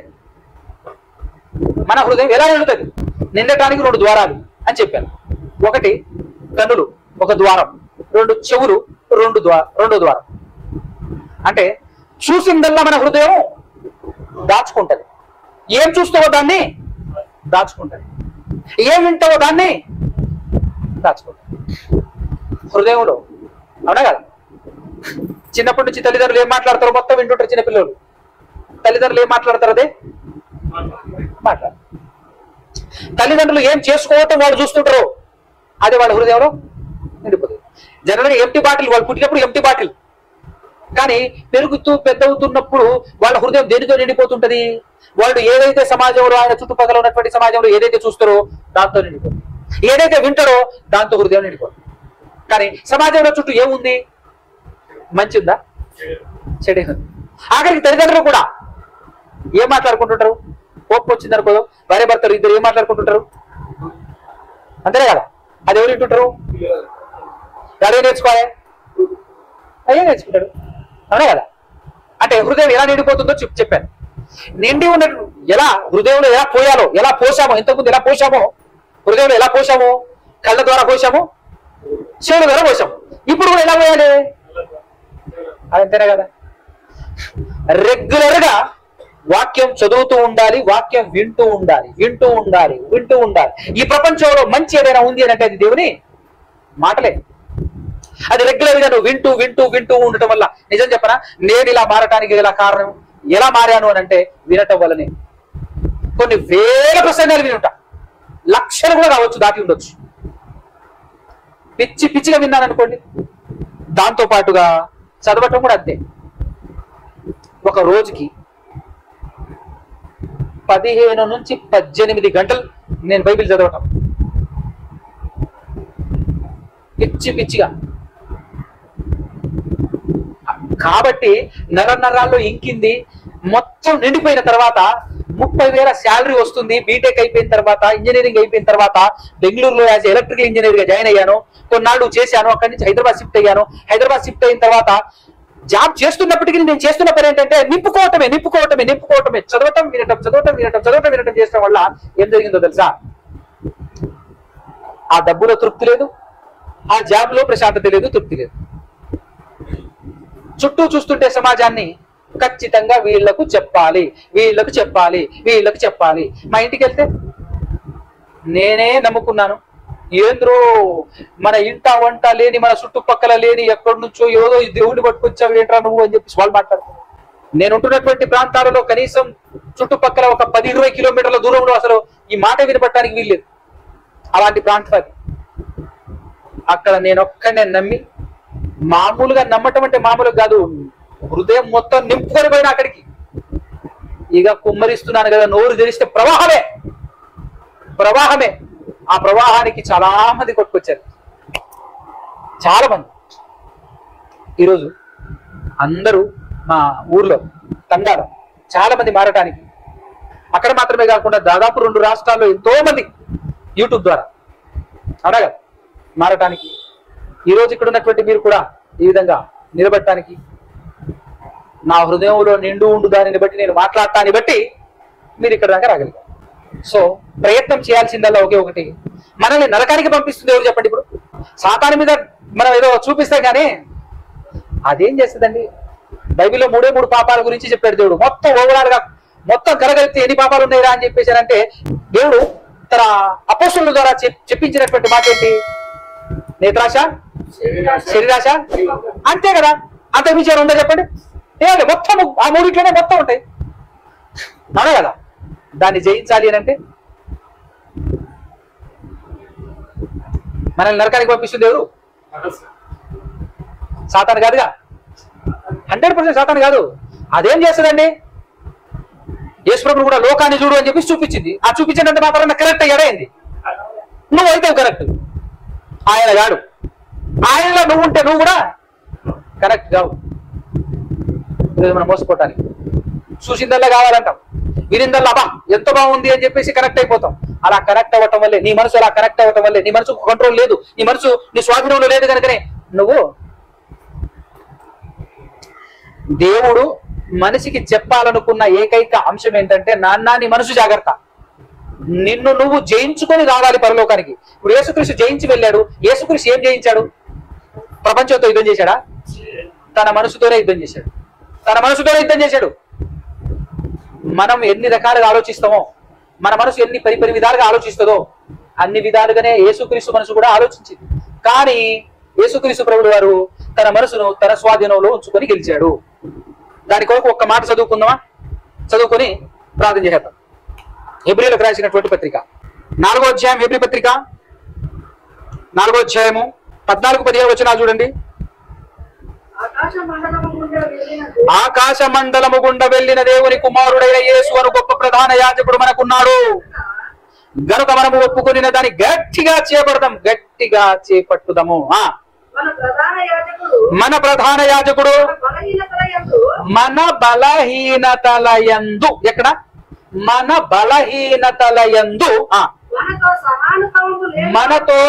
మన హృదయం ఎలా నిండుతుంది? నిండటానికి 2 ద్వారాలు అని చెప్పాను. ఒకటి కన్నులు, ఒక ద్వారం. 2 చెవులు, రెండో ద్వారం. అంటే చూసిందల్లా మన హృదయం దాచుకుంటది. ఏం చూస్తావో దాన్ని దాచుకుంటది, ఏం వింటావో దాన్ని దాచుకుంటది హృదయంలో. అవునా కదా? చిన్నప్పటి నుంచి తల్లిదండ్రులు ఏం మాట్లాడతారో మొత్తం వింటుంటారు చిన్నపిల్లలు. తల్లిదండ్రులు ఏం మాట్లాడతారు అదే మాట్లాడతారు. తల్లిదండ్రులు ఏం చేసుకోవటం వాళ్ళు చూస్తుంటారో అదే వాళ్ళ హృదయంలో నిండిపోతుంది. జనరల్గా ఎంటీ బాటిల్, వాళ్ళు పుట్టినప్పుడు ఎంటీ బాటిల్, కానీ పెరుగుతూ పెద్దవుతున్నప్పుడు వాళ్ళ హృదయం దేనితో నిండిపోతుంటది? వాళ్ళు ఏదైతే సమాజంలో, ఆయన చుట్టుపక్కల ఉన్నటువంటి సమాజంలో ఏదైతే చూస్తారో దాంతో నిండిపోతుంది. ఏదైతే వింటారో దాంతో హృదయం నిండిపోతుంది. కానీ సమాజంలో చుట్టూ ఏముంది? మంచి ఉందా, చెడే ఉంది. ఆఖరికి తల్లిదండ్రులు కూడా ఏం మాట్లాడుకుంటుంటారు? కోపం వచ్చిందనుకో భార్య భర్తలు ఇద్దరు ఏం మాట్లాడుకుంటుంటారు? అంతేనే కదా? అది ఎవరు వింటుంటారు? అదే నేర్చుకోవాలి, అయ్యే నేర్చుకుంటాడు. అవునా కదా? అంటే హృదయం ఎలా నిండిపోతుందో చెప్పాను. నిండి ఉన్న ఎలా హృదయంలో ఎలా పోయాలో, ఎలా పోసామో, ఇంతకుముందు ఎలా పోసామో, హృదయంలో ఎలా పోసామో, కళ్ళ ద్వారా పోసాము, చెవుల ద్వారా పోసాము. ఇప్పుడు కూడా ఎలా పోయాలి? అదంతేనే కదా? రెగ్యులర్ గా వాక్యం చదువుతూ ఉండాలి, వాక్యం వింటూ ఉండాలి, వింటూ ఉండాలి, వింటూ ఉండాలి. ఈ ప్రపంచంలో మంచి ఏదైనా ఉంది అని అంటే అది దేవుని మాటలే. అది రెగ్యులర్ గా నువ్వు వింటూ వింటూ వింటూ ఉండటం వల్ల, నిజం చెప్పనా, నేను ఇలా మారటానికి గల కారణం, ఎలా మారాను అని అంటే వినటం వల్లనే. కొన్ని వేల ప్రసంగాలు వినుంటా, లక్షలు కూడా కావచ్చు, దాటి ఉండొచ్చు. పిచ్చిగా విన్నాను అనుకోండి. దాంతో పాటుగా చదవటం కూడా అంతే. ఒక రోజుకి 15 నుంచి 18 గంటలు నేను బైబిల్ చదవటం, పిచ్చిగా. కాబట్టి నరాల్లో ఇంకింది, మొత్తం నిండిపోయిన తర్వాత 30,000 శాలరీ వస్తుంది. బీటెక్ అయిపోయిన తర్వాత, ఇంజనీరింగ్ అయిపోయిన తర్వాత బెంగళూరులో యాజ్ ఎలక్ట్రికల్ ఇంజనీర్ గా జాయిన్ అయ్యాను. కొన్నాళ్ళు చేశాను. అక్కడి నుంచి హైదరాబాద్ షిఫ్ట్ అయ్యాను. హైదరాబాద్ షిఫ్ట్ అయిన తర్వాత జాబ్ చేస్తున్నప్పటికీ నేను చేస్తున్న పని ఏంటంటే నింపుకోవటమే. చదవటం వినటం చేసడం వల్ల ఏం జరిగిందో తెలుసా? ఆ డబ్బులో తృప్తి లేదు, ఆ జాబ్ లో ప్రశాంతత లేదు, తృప్తి లేదు. చుట్టూ చూస్తుంటే సమాజాన్ని ఖచ్చితంగా వీళ్లకు చెప్పాలి. మా ఇంటికి వెళ్తే నేనే నమ్ముకున్నాను, ఏంద్రో మన ఇంట వంట లేని, మన చుట్టుపక్కల లేని, ఎక్కడి నుంచో ఏదో దేవుడిని పట్టుకొచ్చావు ఏంట్రా నువ్వు అని చెప్పి వాళ్ళు మాట్లాడుతున్నారు. నేను ఉంటున్నటువంటి ప్రాంతాలలో కనీసం చుట్టుపక్కల ఒక 10-20 కిలోమీటర్ల దూరంలో అసలు ఈ మాట వినపడటానికి వీల్లేదు. అలాంటి ప్రాంతం అది. అక్కడ నేను ఒక్కనే నమ్మి, మామూలుగా నమ్మటం అంటే మామూలుగా కాదు, హృదయం మొత్తం నింపుకొని పోయినా అక్కడికి. ఇక కుమ్మరిస్తున్నాను కదా, నోరు తెరిస్తే ప్రవాహమే. ఆ ప్రవాహానికి చాలా మంది కొట్టుకొచ్చారు, చాలా మంది. ఈరోజు అందరూ మా ఊర్లో తండాలో చాలా మంది మారటానికి, అక్కడ మాత్రమే కాకుండా దాదాపు 2 రాష్ట్రాల్లో ఎంతో మంది యూట్యూబ్ ద్వారా, అవునా కదా, మారటానికి, ఈరోజు ఇక్కడ ఉన్నటువంటి మీరు కూడా ఈ విధంగా నిలబడటానికి, నా హృదయంలో నిండు ఉండు దానిని బట్టి, నేను మాట్లాడటాన్ని బట్టి మీరు ఇక్కడ దాకా రాగలిగారు. సో ప్రయత్నం చేయాల్సిందల్లా ఒకే ఒకటి, మనల్ని నరకానికి పంపిస్తుంది ఎవరు చెప్పండి? ఇప్పుడు సాతాను మీద మనం ఏదో చూపిస్తాం కానీ అదేం చేస్తుందండి? బైబిల్లో 3 పాపాల గురించి చెప్పాడు దేవుడు. మొత్తం ఓవరాల్ గా మొత్తం కరగలిపితే ఎన్ని పాపాలు ఉన్నాయిరా అని చెప్పేశారంటే దేవుడు తన అపోస్తుల ద్వారా చెప్పించినటువంటి మాట ఏంటి? నేత్రాశ, శరీరాశ, అంతే కదా. అంత విషయాలు ఉందా చెప్పండి? ఏమంటే మొత్తం ఆ 3 మొత్తం ఉంటాయి, అవునా కదా? దాన్ని జయించాలి అని అంటే మనల్ని నరకానికి పంపిస్తుంది ఎవరు? సాతాను కాదుగా, 100% సాతాను కాదు. అదేం చేస్తుందండి? యేసుప్రభువు కూడా లోకాన్ని చూడు అని చెప్పి చూపించింది. ఆ చూపించినంత మాత్రం కరెక్ట్ ఎడైంది. నువ్వు అయితే కరెక్ట్, ఆయన కాడు. ఆయనలో నువ్వు ఉంటే నువ్వు కూడా కరెక్ట్ కావు. మనం మోసపోవటానికి చూసిందల్లా కావాలంటాం, వినిందల్లా అబ్బా ఎంత బాగుంది అని చెప్పేసి కనెక్ట్ అయిపోతాం. అలా కనెక్ట్ అవ్వటం వల్లే నీ మనసు అలా కనెక్ట్ అవ్వటం వల్లే నీ మనసు కంట్రోల్ లేదు, నీ మనసు నీ స్వాధీనంలో లేదు కనుకనే నువ్వు దేవుడు మనిషికి చెప్పాలనుకున్న ఏకైక అంశం ఏంటంటే నాన్న నీ మనసు జాగ్రత్త, నిన్ను నువ్వు జయించుకొని రావాలి పరలోకానికి. ఇప్పుడు యేసుక్రీస్తు జయించి వెళ్ళాడు. యేసుక్రీస్తు ఏం జయించాడు? ప్రపంచంతో యుద్ధం చేశాడా? తన మనసుతోనే యుద్ధం చేశాడు. తన మనసుతోనే యుద్ధం చేశాడు. మనం ఎన్ని రకాలుగా ఆలోచిస్తామో, మన మనసు ఎన్ని పరిపరి విధాలుగా ఆలోచిస్తుందో అన్ని విధాలుగానే యేసుక్రీస్తు మనసు కూడా ఆలోచించింది. కానీ యేసుక్రీస్తు ప్రభువు వారు తన మనసును తన స్వాధీనంలో ఉంచుకొని గెలిచాడు. దాని కొరకు ఒక్క మాట చదువుకుందామా? చదువుకొని ప్రార్థన చేద్దాం. హెబ్రీయులకు రాసినటువంటి పత్రిక 4వ అధ్యాయం, హెబ్రీ పత్రిక 4వ అధ్యాయము 14-15 వచనాలు చూడండి. ఆకాశ మండలము గుండా వెళ్ళిన దేవుని కుమారుడైన యేసు అను గొప్ప ప్రధాన యాజకుడు మనకున్నాడు గనుక మనము ఒప్పుకొనిన దాన్ని గట్టిగా చేపడదాం, గట్టిగా చేపట్టుదాము. మన ప్రధాన యాజకుడు మన బలహీనతలయందు, ఎక్కడ? మన బలహీనతలయందు మనతో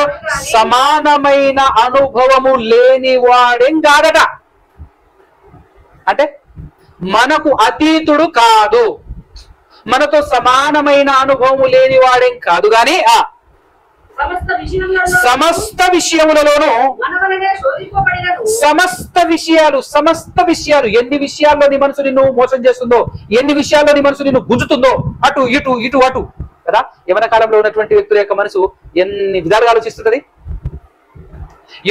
సమానమైన అనుభవము లేని వాడేం కాదట. అంటే మనకు అతీతుడు కాదు, మనతో సమానమైన అనుభవము లేని వాడేం కాదు గాని సమస్త విషయములలోనూ సమస్త విషయాలు ఎన్ని విషయాల్లో నీ మనసు నిన్ను మోసం చేస్తుందో, ఎన్ని విషయాల్లో నీ మనసు నిన్ను గుంజుతుందో, అటు ఇటు ఇటు అటు కదా. యవన కాలంలో ఉన్నటువంటి వ్యక్తుల యొక్క మనసు ఎన్ని విధాలుగా ఆలోచిస్తుంది.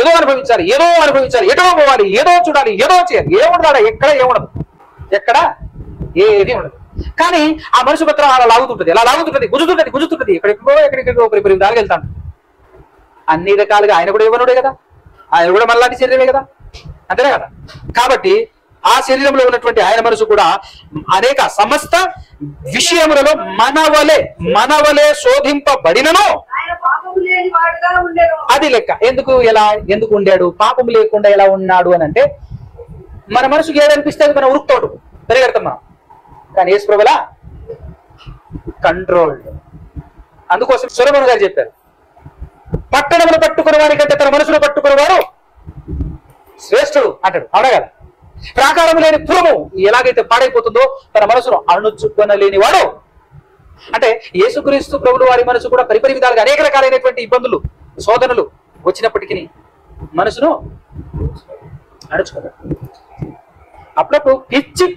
ఏదో అనుభవించాలి, ఏదో అనుభవించాలి, ఏదో పోవాలి, ఏదో చూడాలి, ఏదో చేయాలి. ఏముండాలి? ఎక్కడ ఏముండదు, ఎక్కడ ఏది ఉండదు. కానీ ఆ మనసు పత్రం అలా లాగుతుంటది, ఎలా లాగుతుంటది, గుంజుతుంటది. ఎక్కడెక్కడో పరిపరి విధాలుగా వెళ్తాడు. అన్ని రకాలుగా ఆయన కూడా యవ్వనుడే కదా, ఆయన కూడా మనలాంటి శరీరమే కదా, అంతేనే కదా. కాబట్టి ఆ శరీరంలో ఉన్నటువంటి ఆయన మనసు కూడా అనేక సమస్త విషయములలో మనవలే శోధింపబడినను అది లెక్క. ఎందుకు ఉండాడు? పాపం లేకుండా ఎలా ఉన్నాడు అని అంటే మన మనసుకి ఏదనిపిస్తే మనం ఉరుకుతాడు, పరిగెడతాం మనం. కానీ యేసు ప్రభువులా కంట్రోల్డ్. అందుకోసం సొలొమోను గారు చెప్పారు, పట్టణమును పట్టుకున్న వారి కంటే తన మనసును పట్టుకున్నవారు శ్రేష్ఠుడు అంటాడు, అవునా కదా. ప్రాకారం లేని పురము ఎలాగైతే పాడైపోతుందో తన మనసును అణుచుకొనలేని వాడు. అంటే యేసుక్రీస్తు ప్రభువు వారి మనసు కూడా పరిపరి విధాలుగా అనేక రకాలైనటువంటి ఇబ్బందులు, శోధనలు వచ్చినప్పటికీ మనసును అణుచుకున్నాడు. అప్పుడప్పుడు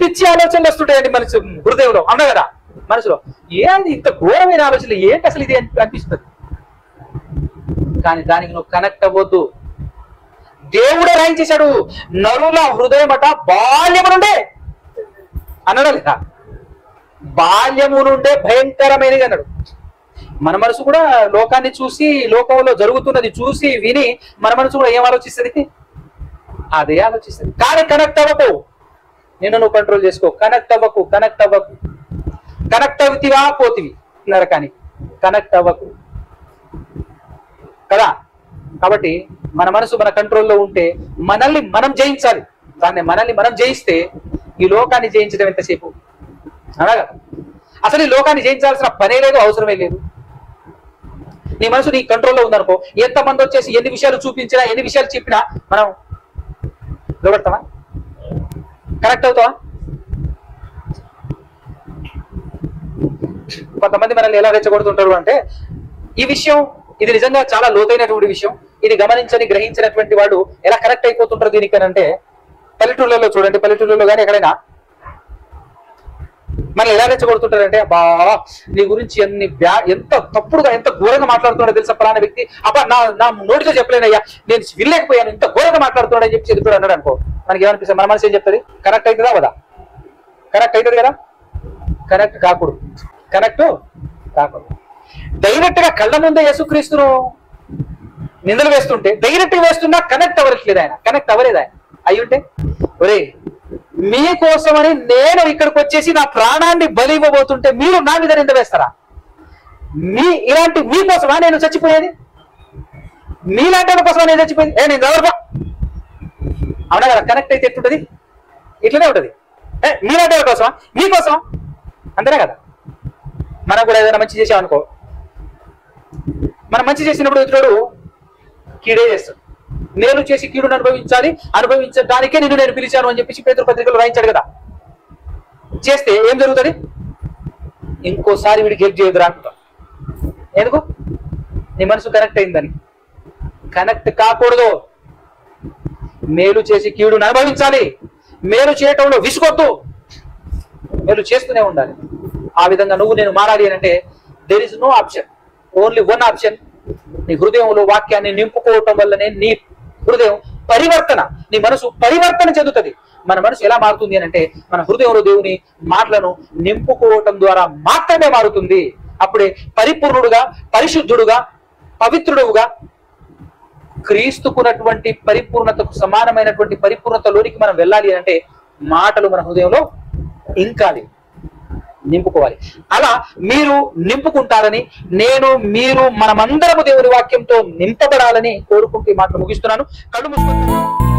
పిచ్చి ఆలోచనలు వస్తుంటాయండి మనసు, హృదయంలో, అవునా కదా. మనసులో ఏంది ఇంత ఘోరమైన ఆలోచనలు, ఏంటి అసలు ఇది అనిపిస్తుంది. కానీ దానికి నువ్వు కనెక్ట్ అవ్వద్దు. దేవుడే రాయించేశాడు, నరుల హృదయం అట బాల్యము నుండే అన్నాడు లేదా, బాల్యము నుండే భయంకరమైనది అన్నాడు. మన మనసు కూడా లోకాన్ని చూసి, లోకంలో జరుగుతున్నది చూసి విని మన మనసు కూడా ఏం ఆలోచిస్తుంది? అదే ఆలోచిస్తుంది. కానీ కనెక్ట్ అవ్వకు, నిన్ను నువ్వు కంట్రోల్ చేసుకో. కనెక్ట్ అవ్వకు. కనెక్ట్ అవుతివా పోతివి నరకానికి. కనెక్ట్ అవ్వకు కదా. కాబట్టి మన మనసు మన కంట్రోల్లో ఉంటే మనల్ని మనం జయించాలి. మనల్ని మనం జయిస్తే ఈ లోకాన్ని జయించడం ఎంతసేపు, అలాగా. అసలు ఈ లోకాన్ని జయించాల్సిన పనే లేదు, అవసరమే లేదు. నీ మనసు నీ కంట్రోల్లో ఉందనుకో, ఎంతమంది వచ్చేసి ఎన్ని విషయాలు చూపించినా, ఎన్ని విషయాలు చెప్పినా మనం నిలబడతావా? కనెక్ట్ అవుతావా? కొంతమంది మనల్ని ఎలా రెచ్చగొడుతుంటారు అంటే, ఈ విషయం ఇది నిజంగా చాలా లోతైనటువంటి విషయం. ఇది గమనించని గ్రహించినటువంటి వాడు ఎలా కనెక్ట్ అయిపోతుంటారు దీనికనంటే, పల్లెటూళ్ళలో చూడండి, పల్లెటూళ్ళలో కానీ ఎక్కడైనా మనల్ని ఎలా రెచ్చగొడుతుంటారంటే, అబ్బా నీ గురించి ఎంత తప్పుడుగా ఎంత ఘోరంగా మాట్లాడుతున్నాడో తెలుసా పలానా వ్యక్తి, అబ్బా నా నోటితో చెప్పలేనయ్యా, నేను వినలేకపోయాను, ఇంత ఘోరంగా మాట్లాడుతున్నాడని చెప్పి చెప్తాడు అన్నాడు అనుకో, మనకి ఏమనిపిస్తుంది? మన మనసు ఏం చెప్తుంది? కనెక్ట్ అవుతుందా కదా? కనెక్ట్ అవుతుంది కదా? కనెక్ట్ కాకూడదు, కనెక్ట్ కాకూడదు. డైరెక్ట్ గా కళ్ళ ముందే యేసుక్రీస్తును నిందలు వేస్తుంటే, డైరెక్ట్ గా వేస్తున్నా కనెక్ట్ అవ్వట్లేదు ఆయన, కనెక్ట్ అవ్వలేదు ఆయన. అయ్యుంటే ఒరే మీకోసమని నేను ఇక్కడికి వచ్చేసి నా ప్రాణాన్ని బలి ఇవ్వబోతుంటే మీరు నా మీద నింద వేస్తారా? ఇలాంటి మీకోసమా నేను చచ్చిపోయేది? మీలాంటి వాళ్ళ కోసమా నేను చచ్చిపోయేది? నేను ఎవరు అవునా కదా? కనెక్ట్ అయితే ఎట్లుంటది? ఇట్లనే ఉంటది. మీలాంటి వాళ్ళ కోసమా? మీకోసమా? అంతేనే కదా? మనం కూడా ఏదైనా మంచి చేసామనుకో, మనం మంచి చేసినప్పుడు ఇతరుడు కీడే చేస్తాడు. నేను చేసి కీడును అనుభవించడానికే నేను పిలిచాను అని చెప్పేసి పేతురు పత్రికలు రాయించాడు కదా. చేస్తే ఏం జరుగుతుంది? ఇంకోసారి వీడికి హెల్ప్ చేయదురా అంటాం. ఎందుకు? నీ మనసు కనెక్ట్ అయిందని. కనెక్ట్ కాకూడదు. మేలు చేసి కీడును అనుభవించాలి. మేలు చేయటంలో విసుగొద్దు, మేలు చేస్తూనే ఉండాలి. ఆ విధంగా నువ్వు నేను మారాలి అని అంటే there is no option, only one option. నీ హృదయంలో వాక్యాన్ని నింపుకోవటం వల్లనే నీ హృదయం పరివర్తన, నీ మనసు పరివర్తన చెందుతుంది. మన మనసు ఎలా మారుతుంది అని అంటే, మన హృదయంలో దేవుని మాటలను నింపుకోవటం ద్వారా మాత్రమే మారుతుంది. అప్పుడే పరిపూర్ణుడుగా, పరిశుద్ధుడుగా, పవిత్రుడుగా, క్రీస్తుకున్నటువంటి పరిపూర్ణతకు సమానమైనటువంటి పరిపూర్ణతలోనికి మనం వెళ్ళాలి అంటే మాటలు మన హృదయంలో ఇంకాలి, నింపుకోవాలి. అలా మీరు నింపుకుంటారని, మీరు మనమందరము దేవుని వాక్యంతో నింపబడాలని కోరుకుంటూ ఈ మాటలు ముగిస్తున్నాను. కళ్ళు మూసుకొని